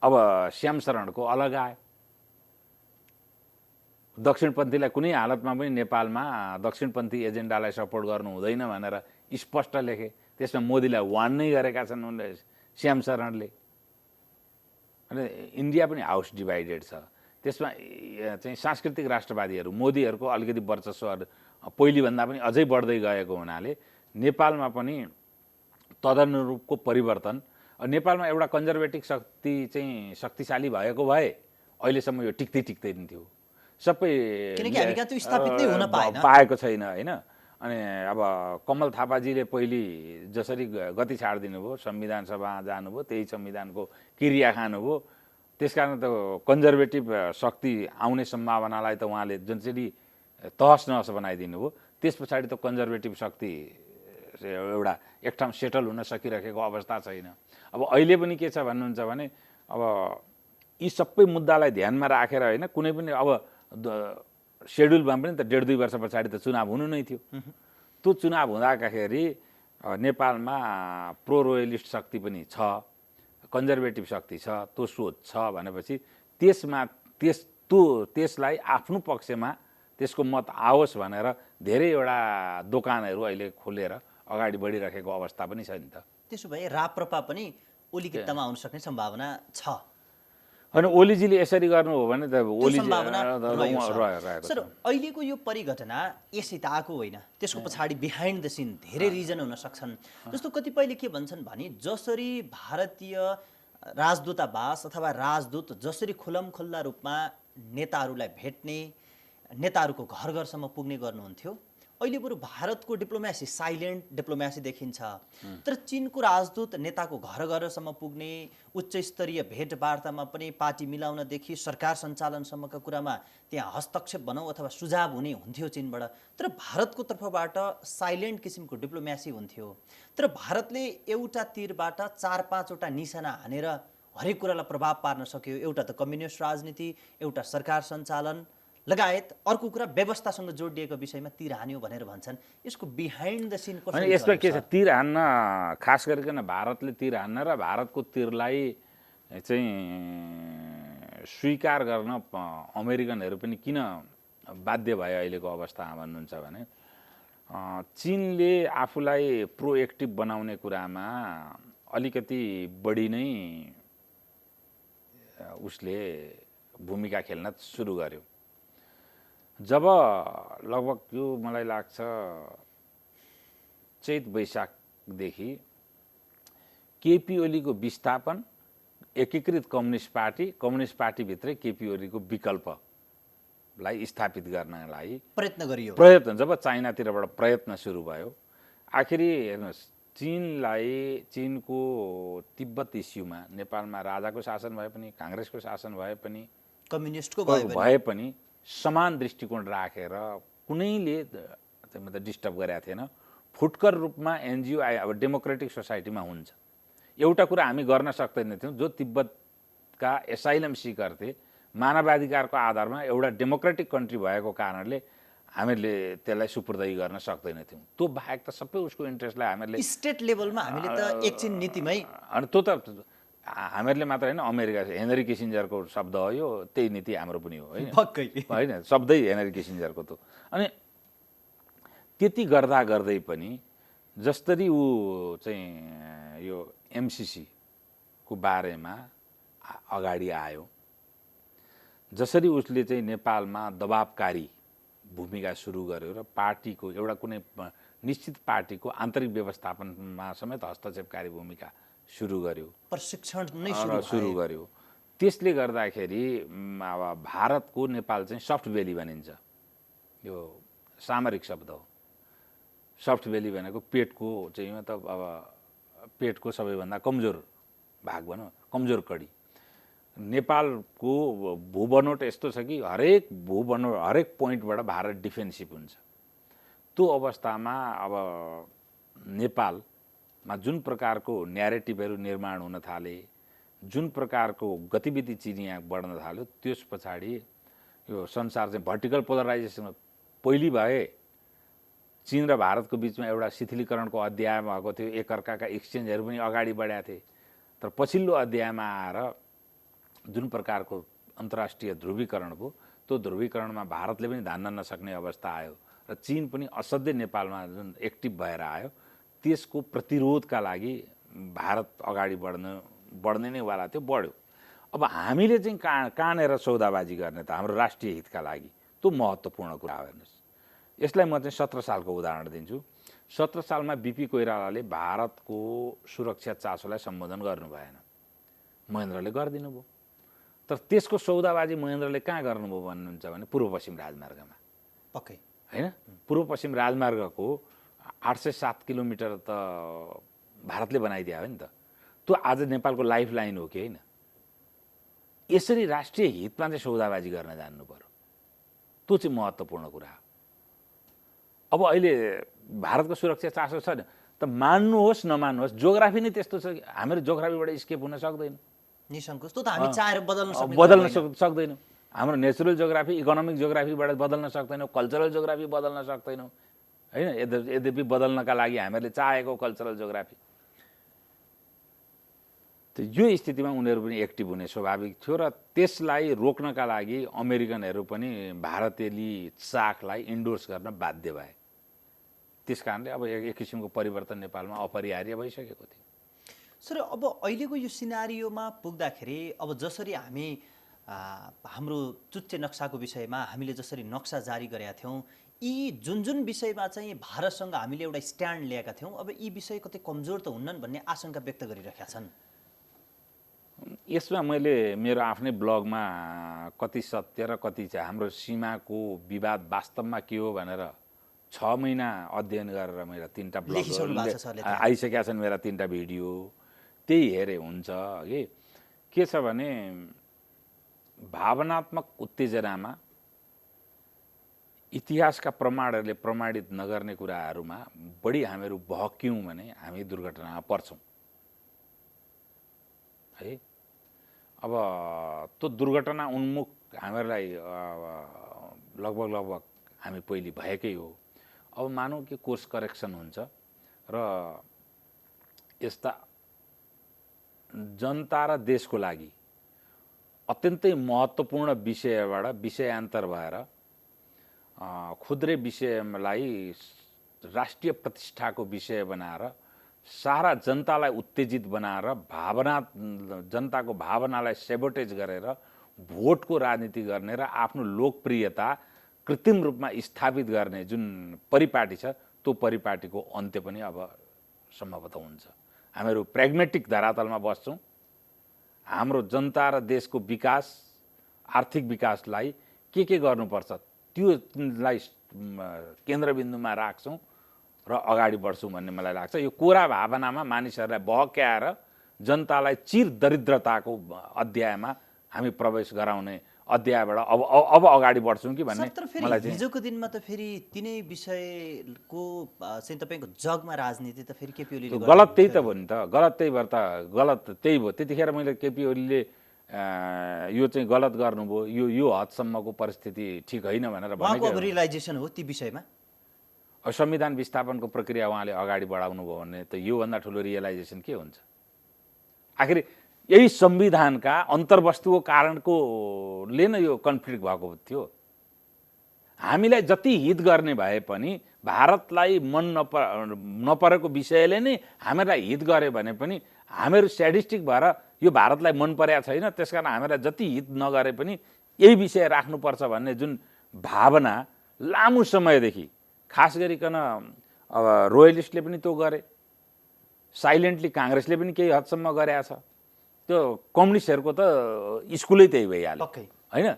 अब श्याम शरणको अलग आयो। दक्षिणपन्थीलाई कुनै हालतमा पनि नेपालमा दक्षिणपन्थी एजेन्डालाई सपोर्ट गर्नु हुँदैन भनेर स्पष्ट लेखे। त्यसमा मोदीलाई वार्न नै गरेका छन् उनले, श्याम शरणले। अनि इन्डिया पनि हाउस डिभाइडेड छ। त्यसमा चाहिँ सांस्कृतिक राष्ट्रवादीहरू, मोदीहरूको अलिकति वर्चस्व पहिलेभन्दा पनि अझै बढ्दै गएको हुनाले नेपालमा पनि तदनुरूपको परिवर्तन। नेपालमा एउटा कन्जर्भेटिभ शक्ति चाहिँ शक्तिशाली भएको भए अहिलेसम्म यो टिक्दै नि थियो। सबै पाएको छैन होइन। अनि अब कमल थापाजीले पहिले जसरी गति छाडिदिनु भयो, संविधान सभा जानुभयो, त्यही संविधानको क्रिया खानुभयो। त्यसकारण त कन्जर्भेटिभ शक्ति आउने सम्भावनालाई त उहाँले जसरी तहस नहस बनाइदिनु भयो, त्यस पछाडि त कन्जर्भेटिभ शक्ति एउटा एक ठाउँ सेटल हुन सकिरहेको अवस्था छैन। अब अहिले पनि के छ भन्नुहुन्छ भने अब यी सबै मुद्दालाई ध्यानमा राखेर होइन, कुनै पनि अब सेड्युलमा पनि त 1.5-2 वर्ष पछाडि त चुनाव हुनु नै थियो। त्यो चुनाव हुँदाखेरि नेपालमा प्रो रोयलिस्ट शक्ति पनि छ, कन्जर्भेटिभ शक्ति छ, त्यो सोच छ भनेपछि त्यसलाई आफ्नो पक्षमा त्यसको मत आओस् भनेर धेरैवटा दोकानहरू अहिले खोलेर अगाडि बढिरहेको अवस्था पनि छ नि त। त्यसो भए राप्रपा पनि ओलीगित्तामा आउन सक्ने सम्भावना छ। होइन, ओलीजीले यसरी गर्नु हो भने त ओली सर, अहिलेको यो परिघटना यसै त आएको होइन, त्यसको पछाडि बिहाइन्ड द सिन धेरै रिजन हुन सक्छन्। जस्तो कतिपयले के भन्छन् भने जसरी भारतीय राजदूतावास अथवा राजदूत जसरी खुल्ला रूपमा नेताहरूलाई भेट्ने, नेताहरूको घर घरसम्म पुग्ने गर्नुहुन्थ्यो, अहिले बरु भारतको डिप्लोमेसी साइलेन्ट डिप्लोमेसी देखिन्छ। तर चीनको राजदूत नेताको घर घरसम्म पुग्ने, उच्च स्तरीय भेटवार्तामा पनि पार्टी मिलाउनदेखि सरकार सञ्चालनसम्मका कुरामा त्यहाँ हस्तक्षेप भनौँ अथवा सुझाव हुने हुन्थ्यो चीनबाट। तर भारतको तर्फबाट साइलेन्ट किसिमको डिप्लोमेसी हुन्थ्यो। तर भारतले एउटा तीरबाट 4-5 वटा निशाना हानेर हरेक कुरालाई प्रभाव पार्न सक्यो। एउटा त कम्युनिस्ट राजनीति, एउटा सरकार सञ्चालन लगायत, अर्को कुरा व्यवस्थासँग जोडिएको विषयमा तीर हान्यो भनेर भन्छन्। यसको बिहाइन्ड द सिन कसरी? यसमा के छ, तीर हान्न, खास गरिकन भारतले तीर हान्न र भारतको तीरलाई चाहिँ स्वीकार गर्न अमेरिकनहरू पनि किन बाध्य भयो अहिलेको अवस्थामा भन्नुहुन्छ भने चीनले आफूलाई प्रोएक्टिभ बनाउने कुरामा अलिकति बढी नै उसले भूमिका खेल्न सुरु गर्यो। जब लगभग यो मलाई लाग्छ चैत वैशाखदेखि केपी ओलीको विस्थापन, एकीकृत कम्युनिस्ट पार्टीभित्रै केपी ओलीको विकल्पलाई स्थापित गर्नलाई प्रयत्न गरियो। जब चाइनातिरबाट प्रयत्न सुरु भयो, आखिरी हेर्नुहोस् चीनको तिब्बत इस्युमा नेपालमा राजाको शासन भए पनि काङ्ग्रेसको शासन भए पनि कम्युनिस्टको भए पनि समान दृष्टिकोण राखेर कुनैले मतलब डिस्टर्ब गरेका थिएन। फुटकर रूपमा एनजिओ अब डेमोक्रेटिक सोसाइटीमा हुन्छ। एउटा कुरा हामी गर्न सक्दैनथ्यौँ, जो तिब्बतका एसाइलम सिकर थिए मानवाधिकारको आधारमा एउटा डेमोक्रेटिक कन्ट्री भएको कारणले हामीले त्यसलाई सुपुर्दगी गर्न सक्दैनथ्यौँ। त्यो बाहेक त सबै उसको इन्ट्रेस्टलाई हामीले स्टेट लेभलमा हामीले त एकछिन नीतिमै अनि त्यो त हामीहरूले मात्र होइन, अमेरिका हेनरी किसिन्जरको शब्द हो यो, त्यही नीति हाम्रो पनि हो होइन होइन, शब्दै हेनरी किसिन्जरको त। अनि त्यति गर्दा गर्दै पनि जसरी ऊ चाहिँ यो एमसिसीको बारेमा अगाडि आयो, जसरी उसले चाहिँ नेपालमा दबावकारी भूमिका सुरु गर्यो र पार्टीको एउटा कुनै निश्चित पार्टीको आन्तरिक व्यवस्थापनमा समेत हस्तक्षेपकारी भूमिका सुरु गर्यो, प्रशिक्षण नै सुरु गर्यो, त्यसले गर्दाखेरि अब भारतको नेपाल चाहिँ सफ्ट भ्याली भनिन्छ। यो सामरिक शब्द हो। सफ्ट भ्याली भनेको पेटको चाहिँ मतलब अब पेटको सबैभन्दा कमजोर भाग भनौँ, कमजोर कडी। नेपालको भूबनोट यस्तो छ कि हरेक पोइन्टबाट भारत डिफेन्सिभ हुन्छ। त्यो अवस्थामा अब नेपालमा जुन प्रकारको न्यारेटिभहरू निर्माण हुन थाले, जुन प्रकारको गतिविधि चीन यहाँ बढ्न थाल्यो, त्यस पछाडि यो संसार चाहिँ भर्टिकल पोलराइजेसन पहिले भए चीन र भारतको बिचमा एउटा शिथिलीकरणको अध्याय भएको थियो, एकअर्काका एक्सचेन्जहरू पनि अगाडि बढाएका थिए। तर पछिल्लो अध्यायमा आएर जुन प्रकारको अन्तर्राष्ट्रिय ध्रुवीकरण भयो, त्यो ध्रुवीकरणमा भारतले पनि धान्न नसक्ने अवस्था आयो र चीन पनि असाध्यै नेपालमा जुन एक्टिभ भएर आयो, त्यसको प्रतिरोधका लागि भारत अगाडि बढ्ने नै वाला थियो, बढ्यो। अब हामीले चाहिँ कहाँनिर सौदाबाजी गर्ने त हाम्रो राष्ट्रिय हितका लागि, त्यो महत्त्वपूर्ण कुरा हो। हेर्नुहोस्, यसलाई म चाहिँ 17 सालको उदाहरण दिन्छु। 17 सालमा बिपी कोइरालाले भारतको सुरक्षा चासोलाई सम्बोधन गर्नु भएन, महेन्द्रले गरिदिनु भयो। तर त्यसको सौदाबाजी महेन्द्रले कहाँ गर्नुभयो भन्नुहुन्छ भने पूर्व पश्चिम राजमार्गमा। पक्कै होइन, पूर्व पश्चिम राजमार्गको 807 किलोमिटर त भारतले बनाइदियो हो नि त। त्यो आज नेपालको लाइफ लाइन हो कि होइन? यसरी राष्ट्रिय हितमा चाहिँ सौदाबाजी गर्न जान्नु पर्यो, त्यो चाहिँ महत्त्वपूर्ण कुरा हो। अब अहिले भारतको सुरक्षा चासो छ त मान्नुहोस् नमान्नुहोस्, जोग्राफी नै त्यस्तो छ कि हामीहरू जोग्राफीबाट स्केप हुन सक्दैन, निसङ्कोच। त्यो त हामी चाहेर बदल्न सक्दैनौँ। हाम्रो नेचुरल जोग्राफी, इकोनोमिक जोग्राफीबाट बदल्न सक्दैनौँ, कल्चरल जोग्राफी बदल्न सक्दैनौँ होइन। यद्यपि बदल्नका लागि हामीहरूले चाहेको कल्चरल जोग्राफी, त यो स्थितिमा उनीहरू पनि एक्टिभ हुने स्वाभाविक थियो र त्यसलाई रोक्नका लागि अमेरिकनहरू पनि भारतेली चाखलाई इन्डोर्स गर्न बाध्य भए। त्यस कारणले अब एक किसिमको परिवर्तन नेपालमा अपरिहार्य भइसकेको थियो। सर, अब अहिलेको यो सिनारियोमा पुग्दाखेरि अब जसरी हामी हाम्रो चुच्चे नक्साको विषयमा हामीले जसरी नक्सा जारी गरेका थियौँ, यी जुन विषयमा चाहिँ भारतसँग हामीले एउटा स्ट्यान्ड लिएका थियौँ, अब यी विषय कतै कमजोर त हुन्नन् भन्ने आशंका व्यक्त गरिरहेका छन्। यसमा मैले मेरो आफ्नै ब्लगमा कति सत्य र कति चाहिँ हाम्रो सीमाको विवाद वास्तवमा के हो भनेर 6 महिना अध्ययन गरेर मेरा 3टा ब्लग आइसकेका छन्, मेरा 3टा भिडियो त्यही हेरे हुन्छ कि के छ भने भावनात्मक उत्तेजनामा इतिहासका प्रमाणहरूले प्रमाणित नगर्ने कुराहरूमा बढी हामीहरू बहक्यौँ भने हामी दुर्घटनामा पर्छौँ है। अब त्यो दुर्घटना उन्मुख हामीहरूलाई लगभग हामी पहिले भएकै हो। अब मानौँ कि कोर्स करेक्सन हुन्छ र यस्ता जनता र देशको लागि अत्यन्तै महत्त्वपूर्ण विषयबाट विषयान्तर भएर खुद्रे विषयलाई राष्ट्रिय प्रतिष्ठाको विषय बनाएर सारा जनतालाई उत्तेजित बनाएर जनताको भावनालाई सेबोटेज गरेर भोटको राजनीति गर्ने र आफ्नो लोकप्रियता कृत्रिम रूपमा स्थापित गर्ने जुन परिपाटी छ, त्यो परिपाटीको अन्त्य पनि अब सम्भवतः हुन्छ। हामीहरू प्र्याग्मेटिक धरातलमा बस्छौँ। हाम्रो जनता र देशको विकास, आर्थिक विकासलाई के गर्नुपर्छ त्योलाई केन्द्रबिन्दुमा राख्छौँ र अगाडि बढ्छौँ भन्ने मलाई लाग्छ। यो कुरा भावनामा मानिसहरूलाई बहक्याएर जनतालाई चिर दरिद्रताको अध्यायमा हामी प्रवेश गराउने अध्यायबाट अब अगाडि बढ्छौँ कि भन्ने सर, तर फेरि मलाई चाहिँ हिजोको दिनमा त फेरि तिनै विषयको चाहिँ तपाईँको जगमा राजनीति त फेरि केपी ओलीले गलत त्यही त भयो नि त, गलत त्यही भएर त गलत त्यही भयो। त्यतिखेर मैले केपी ओलीले यो चाहिँ गलत गर्नुभयो, यो हदसम्मको परिस्थिति ठिक होइन भनेर उहाँको अब भनेको। रियलाइजेसन हो ती विषयमा। संविधान विस्थापनको प्रक्रिया उहाँले अगाडि बढाउनु भयो भने त योभन्दा ठुलो रियलाइजेसन के हुन्छ? आखिर यही संविधानका अन्तर्वस्तुको कारणकोले नै यो कन्फ्लिक्ट भएको थियो। हामीलाई जति हित गर्ने भए पनि भारतलाई मन नपरेको विषयले नै हामीलाई हित गरे भने पनि हामीहरू स्ट्याटिस्टिक भएर यो भारतलाई मन परेको छैन, त्यसकारण हामीलाई जति हित नगरे पनि यही विषय राख्नुपर्छ भन्ने जुन भावना लामो समयदेखि, खास गरिकन अब रोयलिस्टले पनि त्यो गरे, साइलेन्टली काङ्ग्रेसले पनि केही हदसम्म गरेछ, त्यो कम्युनिस्टहरूको त स्कुलै त्यही भइहाल्यो होइन।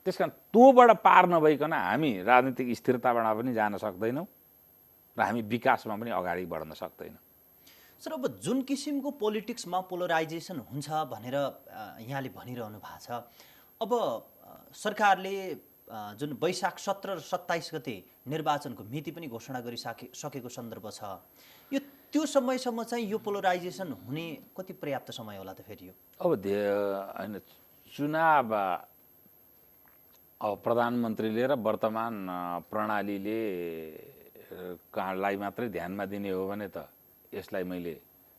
त्यस कारण त्योबाट पार नभइकन हामी राजनीतिक स्थिरताबाट पनि जान सक्दैनौँ र हामी विकासमा पनि अगाडि बढ्न सक्दैनौँ। सर, अब जुन किसिमको पोलिटिक्समा पोलराइजेसन हुन्छ भनेर यहाँले भनिरहनु भएको छ, अब सरकारले जुन वैशाख 17 र 27 गते निर्वाचनको मिति पनि घोषणा गरिसकेको सन्दर्भ छ, यो त्यो समयसम्म चाहिँ यो पोलराइजेसन हुने कति पर्याप्त समय होला त फेरि? यो अब होइन, चुनाव अब प्रधानमन्त्रीले र वर्तमान प्रणालीले लाई मात्रै ध्यानमा दिने हो भने त यसलाई मैले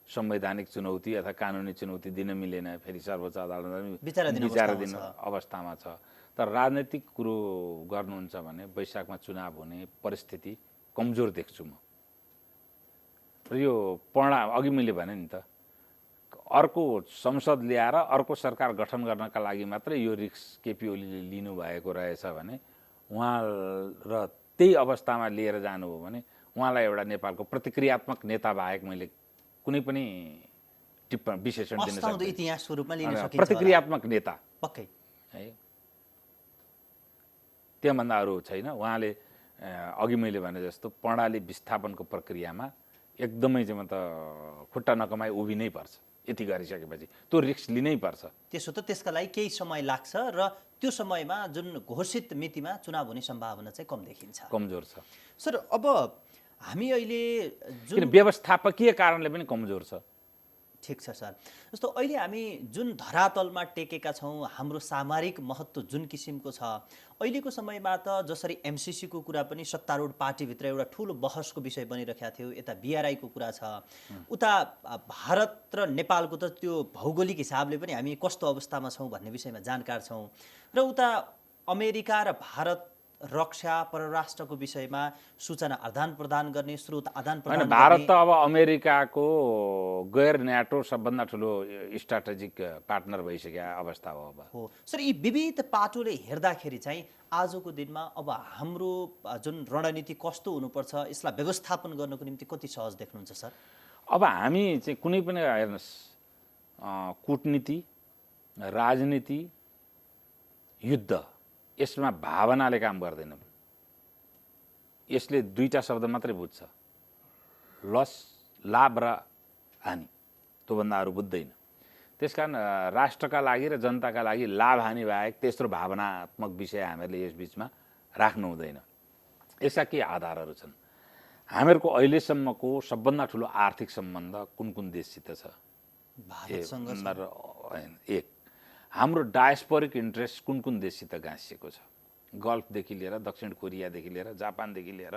संवैधानिक चुनौती अथवा कानुनी चुनौती दिन मिलेन, फेरि सर्वोच्च अदालतमा विचाराधीन अवस्थामा छ। तर राजनैतिक कुरो गर्नुहुन्छ भने वैशाखमा चुनाव हुने परिस्थिति कमजोर देख्छु म। र यो अघि मैले भने नि त, अर्को संसद ल्याएर अर्को सरकार गठन गर्नका लागि मात्रै यो रिस्क केपी ओलीले लिनुभएको रहेछ भने उहाँ र त्यही अवस्थामा लिएर जानुभयो भने उहाँलाई एउटा नेपालको प्रतिक्रियात्मक नेता बाहेक मैले कुनै पनि टिप्पणी विशेषण दिन सक्दिनँ। इतिहासको रूपमा लिन सकिन्छ प्रतिक्रियात्मक नेता पक्कै है, त्योभन्दा अरू छैन। उहाँले अघि मैले भने जस्तो प्रणाली विस्थापनको प्रक्रियामा एकदमै चाहिँ म त खुट्टा नकमाई उभिनै पर्छ। यति गरिसकेपछि त्यो रिस्क लिनै पर्छ। त्यसो त त्यसका लागि केही समय लाग्छ र त्यो समयमा जुन घोषित मितिमा चुनाव हुने सम्भावना चाहिँ कम देखिन्छ, कमजोर छ। सर, अब हामी अहिले जुन व्यवस्थापकीय कारणले पनि कमजोर छ। ठिक छ सर, जस्तो अहिले हामी जुन धरातलमा टेकेका छौँ, हाम्रो सामरिक महत्त्व जुन किसिमको छ, अहिलेको समयमा त जसरी एमसिसीको कुरा पनि सत्तारूढ पार्टीभित्र एउटा ठुलो बहसको विषय बनिरहेको थियो, यता बिआरआईको कुरा छ, उता भारत र नेपालको त त्यो भौगोलिक हिसाबले पनि हामी कस्तो अवस्थामा छौँ भन्ने विषयमा जानकार छौँ, र उता अमेरिका र भारत रक्षा परराष्ट्रको विषयमा सूचना आदान प्रदान गर्ने, स्रोत आदान प्रदान गर्ने। भारत त अब अमेरिकाको गैर न्याटो सबभन्दा ठुलो स्ट्राटेजिक पार्टनर भइसकेको अवस्था हो। सर, यी विविध पाटोले हेर्दाखेरि चाहिँ आजको दिनमा अब हाम्रो जुन रणनीति कस्तो हुनुपर्छ, यसलाई व्यवस्थापन गर्नको निम्ति कति सहज देख्नुहुन्छ सर? अब हामी चाहिँ कुनै पनि हेर्नुहोस्, कूटनीति, राजनीति, युद्ध, यसमा भावनाले काम गर्दैन। यसले दुईटा शब्द मात्रै बुझ्छ, लाभ र हानि, त्योभन्दा अरू बुझ्दैन। त्यसकारण राष्ट्रका लागि र जनताका लागि लाभ हानि बाहेक तेस्रो भावनात्मक विषय हामीहरूले यस बिचमा राख्नु हुँदैन। यसका के आधारहरू छन्? हामीहरूको अहिलेसम्मको सबभन्दा ठुलो आर्थिक सम्बन्ध कुन कुन देशसित छ? एक, हाम्रो डायस्पोरिक इन्ट्रेस्ट कुन कुन देशसित गाँसिएको छ? गल्फदेखि लिएर दक्षिण कोरियादेखि लिएर जापानदेखि लिएर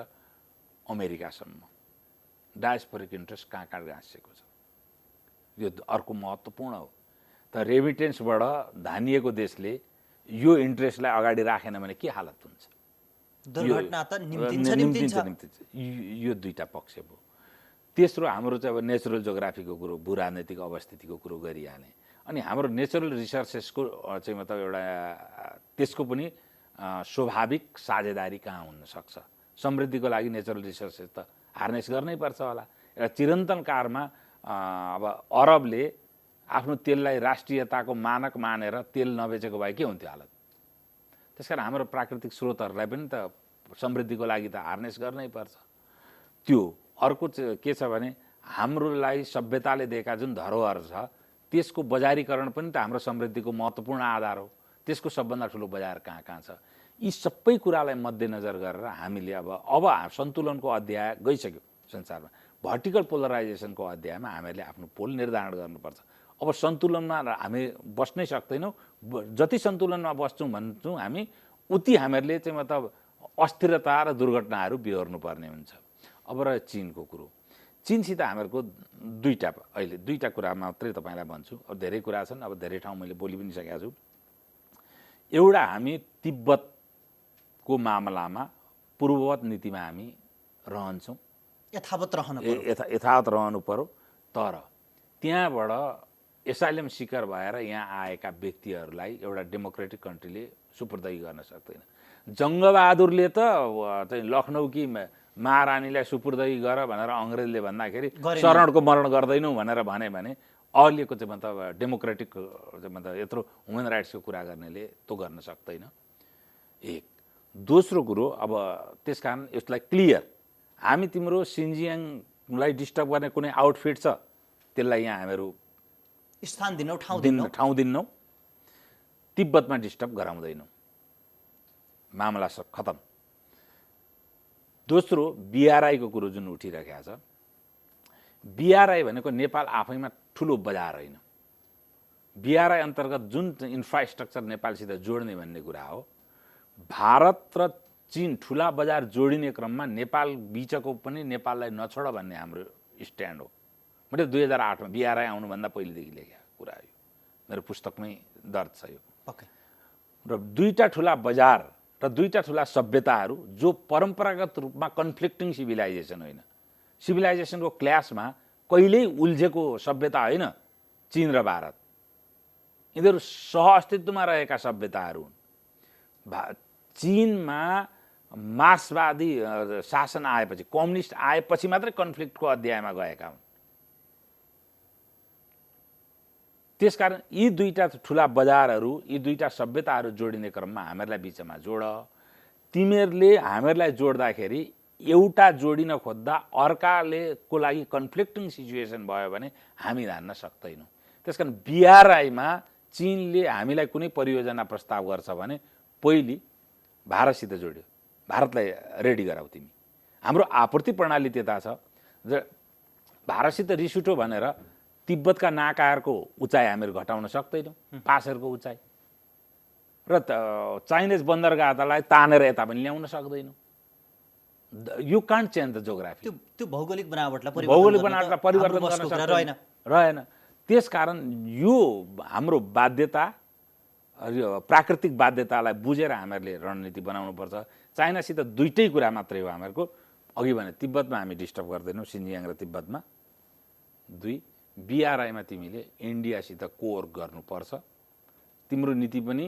अमेरिकासम्म डायस्पोरिक इन्ट्रेस्ट कहाँ कहाँ गाँसिएको छ? यो अर्को महत्त्वपूर्ण हो। त रेमिटेन्सबाट धानिएको देशले यो इन्ट्रेस्टलाई अगाडि राखेन भने के हालत हुन्छ? दुर्घटना त निम्तिन्छ। यो दुईटा पक्ष भयो। तेस्रो, हाम्रो चाहिँ अब नेचुरल जोग्राफीको कुरो, भूराजनैतिक अवस्थितिको कुरो गरिहालेँ। अनि हाम्रो नेचुरल रिसोर्सेसको चाहिँ मतलब एउटा त्यसको पनि स्वाभाविक साझेदारी कहाँ हुन सक्छ? समृद्धिको लागि नेचुरल रिसोर्सेस त हार्नेस गर्नै पर्छ होला। एउटा चिरन्तन कारमा अब अरबले आफ्नो तेललाई राष्ट्रियताको मानक मानेर तेल नबेचेको भए के हुन्थ्यो हालत? त्यसकारण हाम्रो प्राकृतिक स्रोतहरूलाई पनि त समृद्धिको लागि त हार्नेस गर्नै पर्छ। त्यो अर्को के छ भने हाम्रोलाई सभ्यताले दिएका जुन धरोहर छ त्यसको बजारीकरण पनि त हाम्रो समृद्धिको महत्त्वपूर्ण आधार हो। त्यसको सबभन्दा ठुलो बजार कहाँ कहाँ छ, यी सबै कुरालाई मध्यनजर गरेर हामीले अब सन्तुलनको अध्याय गइसक्यो संसारमा। भर्टिकल पोलराइजेसनको अध्यायमा हामीले आफ्नो पोल निर्धारण गर्नुपर्छ। अब सन्तुलनमा हामी बस्नै सक्दैनौँ। जति सन्तुलनमा बस्छौँ भन्छौँ हामी, उति हामीहरूले चाहिँ मतलब अस्थिरता र दुर्घटनाहरू बिहोर्नु पर्ने हुन्छ। अब र चीनको कुरो, चीनसित हामीहरूको अहिले दुईटा कुरा मात्रै तपाईँलाई भन्छु। अब धेरै कुरा छन्, अब धेरै ठाउँ मैले बोलि पनि सकेको छु। एउटा, हामी तिब्बतको मामलामा पूर्ववत नीतिमा हामी रहन्छौँ, यथावत रहनु पर्यो। तर त्यहाँबाट एसाइलम सिकर भएर यहाँ आएका व्यक्तिहरूलाई एउटा डेमोक्रेटिक कन्ट्रीले सुपुर्दगी गर्न सक्दैन। जङ्गबहादुरले त चाहिँ लखनऊकी महारानीलाई सुपुर्दगी गर भनेर अङ्ग्रेजले भन्दाखेरि शरणको मरण गर्दैनौँ भनेर भने अहिलेको चाहिँ मतलब डेमोक्रेटिक मतलब यत्रो ह्युमन राइट्सको कुरा गर्नेले त्यो गर्न सक्दैन। एक। दोस्रो कुरो, अब त्यसकारण यसलाई क्लियर, हामी तिम्रो सिन्जियाङलाई डिस्टर्ब गर्ने कुनै आउटफिट छ त्यसलाई यहाँ हामीहरू स्थान दिनौँ, ठाउँ दिन्नौँ। तिब्बतमा डिस्टर्ब गराउँदैनौँ, मामला सब खतम। दोस्रो, बिआरआईको कुरो जुन उठिरहेको छ, बिआरआई भनेको नेपाल आफैमा ठुलो बजार होइन। बिआरआई अन्तर्गत जुन इन्फ्रास्ट्रक्चर नेपालसित जोड्ने भन्ने कुरा हो। भारत र चीन ठुला बजार जोडिने क्रममा नेपाल बिचको पनि नेपाललाई नछोड भन्ने हाम्रो स्ट्यान्ड हो। मैले 2008मा बिआरआई आउनुभन्दा पहिलेदेखि लेखेको कुरा हो, मेरो पुस्तकमै दर्ज छ यो। र दुईटा ठुला बजार र दुईटा ठुला सभ्यताहरू जो परम्परागत रूपमा कन्फ्लिक्टिङ सिभिलाइजेसन होइन, सिभिलाइजेसनको क्ल्यासमा कहिल्यै उल्झेको सभ्यता होइन चीन र भारत। यिनीहरू सहअस्तित्वमा रहेका सभ्यताहरू हुन्। चीनमा मार्क्सवादी शासन आएपछि, कम्युनिस्ट आएपछि मात्रै कन्फ्लिक्टको अध्यायमा गएका हुन्। त्यसकारण यी दुईटा ठुला बजारहरू, यी दुईटा सभ्यताहरू जोडिने क्रममा हामीहरूलाई बिचमा जोड। तिमीहरूले हामीहरूलाई जोड्दाखेरि एउटा जोडिन खोज्दा अर्काले को लागि कन्फ्लिक्टिङ सिचुएसन भयो भने हामी धान्न सक्दैनौँ। त्यसकारण बिआरआईमा चीनले हामीलाई कुनै परियोजना प्रस्ताव गर्छ भने पहिले भारतसित जोड्यो, भारतलाई रेडी गराऊ तिमी। हाम्रो आपूर्ति प्रणाली त्यता छ। भारतसित रिस उठ्यो भनेर तिब्बतका नाकाहरूको उचाइ हामीहरू घटाउन सक्दैनौँ, पासहरूको उचाइ। र चाइनिज बन्दरगाहलाई तानेर यता पनि ल्याउन सक्दैनौँ। You can't change the geography. त्यो भौगोलिक बनावटलाई परिवर्तन गर्न सक्दैन, रहेन। त्यसकारण यो हाम्रो बाध्यता, प्राकृतिक बाध्यतालाई बुझेर हामीहरूले रणनीति बनाउनुपर्छ। चाइनासित दुईटै कुरा मात्रै हो हामीहरूको। अघि भने तिब्बतमा हामी डिस्टर्ब गर्दैनौँ, सिन्जियाङ र तिब्बतमा। दुई, बिआरआईमा तिमीले इन्डियासित कोअर्क गर्नुपर्छ। तिम्रो नीति पनि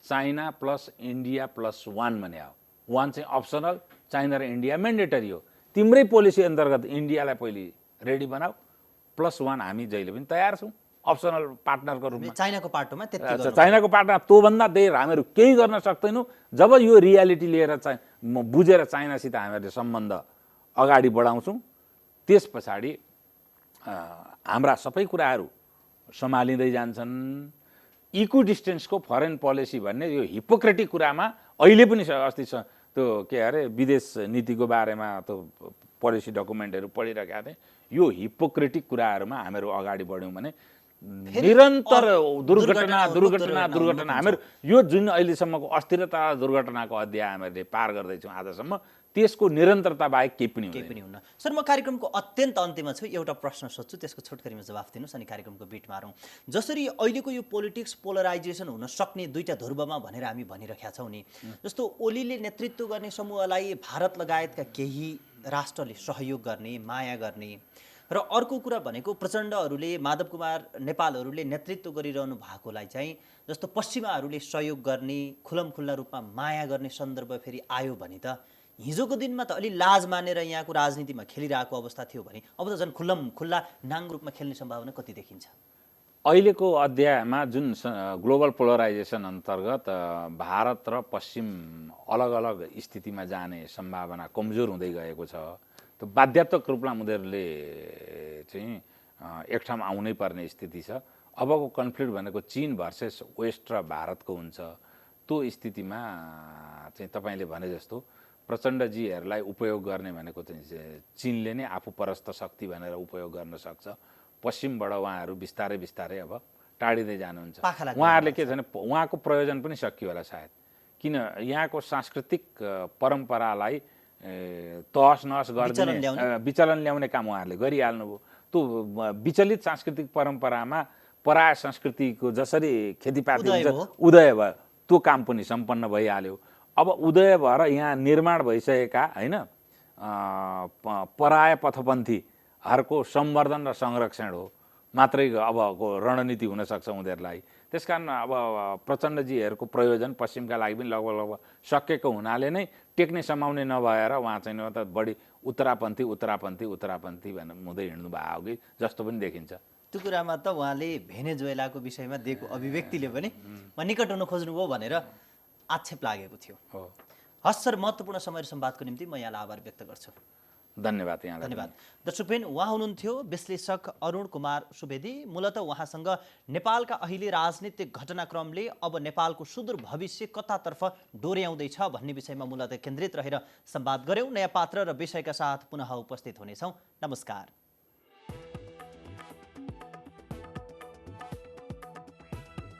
चाइना प्लस इन्डिया प्लस 1 भने हो। 1 चाहिँ अप्सनल, चाइना र इन्डिया मेन्डेटरी हो। तिम्रै पोलिसी अन्तर्गत इन्डियालाई पहिले रेडी बनाऊ, +1 हामी जहिले पनि तयार छौँ अप्सनल पार्टनरको रूपमा। चाइनाको पाटोमा त्यति चाइनाको पार्टनर त्योभन्दा धेर हामीहरू केही गर्न सक्दैनौँ। जब यो रियालिटी लिएर बुझेर चाइनासित हामीहरूले सम्बन्ध अगाडि बढाउँछौँ, त्यस पछाडि हाम्रा सबै कुराहरू सम्हालिँदै जान्छन्। इक्वि डिस्टेन्सको फरेन पोलिसी भन्ने यो हिपोक्रेटिक कुरामा अहिले पनि अस्ति त्यो के अरे विदेश नीतिको बारेमा त्यो पोलिसी डकुमेन्टहरू पढिरहेका थिएँ। यो हिपोक्रेटिक कुराहरूमा हामीहरू अगाडि बढ्यौँ भने निरन्तर दुर्घटना हामीहरू यो जुन अहिलेसम्मको अस्थिरता दुर्घटनाको अध्याय हामीहरूले पार गर्दैछौँ आजसम्म, त्यसको निरन्तरता बाहेक केही पनि हुन्न। सर, म कार्यक्रमको अत्यन्त अन्त्यमा छु। एउटा प्रश्न सोध्छु, त्यसको छोटकरीमा जवाफ दिनुहोस् अनि कार्यक्रमको बिट मारौँ। जसरी अहिलेको यो पोलिटिक्स पोलराइजेसन हुन सक्ने दुईटा ध्रुवमा भनेर हामी भनिरहेका छौँ नि, जस्तो ओलीले नेतृत्व गर्ने समूहलाई भारत लगायतका केही राष्ट्रले सहयोग गर्ने, माया गर्ने, र अर्को कुरा भनेको प्रचण्डहरूले, माधव कुमार नेपालहरूले नेतृत्व गरिरहनु भएकोलाई चाहिँ जस्तो पश्चिमाहरूले सहयोग गर्ने, खुल्ला रूपमा माया गर्ने सन्दर्भ फेरि आयो भने त हिजोको दिनमा त अलि लाज मानेर यहाँको राजनीतिमा खेलिरहेको अवस्था थियो भने अब त झन् खुल्ला नाङ रूपमा खेल्ने सम्भावना कति देखिन्छ? अहिलेको अध्यायमा जुन ग्लोबल पोलराइजेसन अन्तर्गत भारत र पश्चिम अलग अलग स्थितिमा जाने सम्भावना कमजोर हुँदै गएको छ। त बाध्यात्मक रूपमा उनीहरूले चाहिँ एक ठाउँमा आउनै पर्ने स्थिति छ। अबको कन्फ्लिक्ट भनेको चीन भर्सेस वेस्ट र भारतको हुन्छ। त्यो स्थितिमा चाहिँ तपाईँले भने जस्तो प्रचण्डजीहरूलाई उपयोग गर्ने भनेको चाहिँ चीनले नै आफू परस्त शक्ति भनेर उपयोग गर्न सक्छ। पश्चिमबाट उहाँहरू बिस्तारै बिस्तारै अब टाढिँदै जानुहुन्छ। उहाँहरूले के छ भने उहाँको प्रयोजन पनि सकियो होला सायद, किन यहाँको सांस्कृतिक परम्परालाई तहस नहस गरिदिने विचलन ल्याउने काम उहाँहरूले गरिहाल्नुभयो। त्यो विचलित सांस्कृतिक परम्परामा पराय संस्कृतिको जसरी खेतीपाती हुन्छ उदय भयो, त्यो काम पनि सम्पन्न भइहाल्यो। अब उदय भएर यहाँ निर्माण भइसकेका होइन पराय पथपन्थीहरूको सम्वर्धन र संरक्षण हो मात्रै अबको रणनीति हुनसक्छ उनीहरूलाई। त्यसकारण अब प्रचण्डजीहरूको प्रयोजन पश्चिमका लागि पनि लगभग सकेको हुनाले नै टेक्ने समाउने नभएर उहाँ चाहिँ त बढी उत्तरापन्थी हुँदै हिँड्नु भएको हो कि जस्तो पनि देखिन्छ। त्यो कुरामा त उहाँले भेनेजुएलाको विषयमा दिएको अभिव्यक्तिले पनि निकट हुन खोज्नुभयो भनेर आक्षेप लागेको थियो। हस् सर, महत्त्वपूर्ण समय र संवादको निम्ति म यहाँलाई आभार व्यक्त गर्छु। धन्यवाद यहाँलाई। धन्यवाद। दर्शकबिन, उहाँ हुनुहुन्थ्यो विश्लेषक अरुण कुमार सुवेदी। मूलतः उहाँसँग नेपालका अहिले राजनीतिक घटनाक्रमले अब नेपालको सुदूर भविष्य कतातर्फ डोर्याउँदैछ भन्ने विषयमा मूलतः केन्द्रित रहेर संवाद गर्यौं। नयाँ पात्र र विषयका साथ पुनः उपस्थित हुनेछौँ। नमस्कार।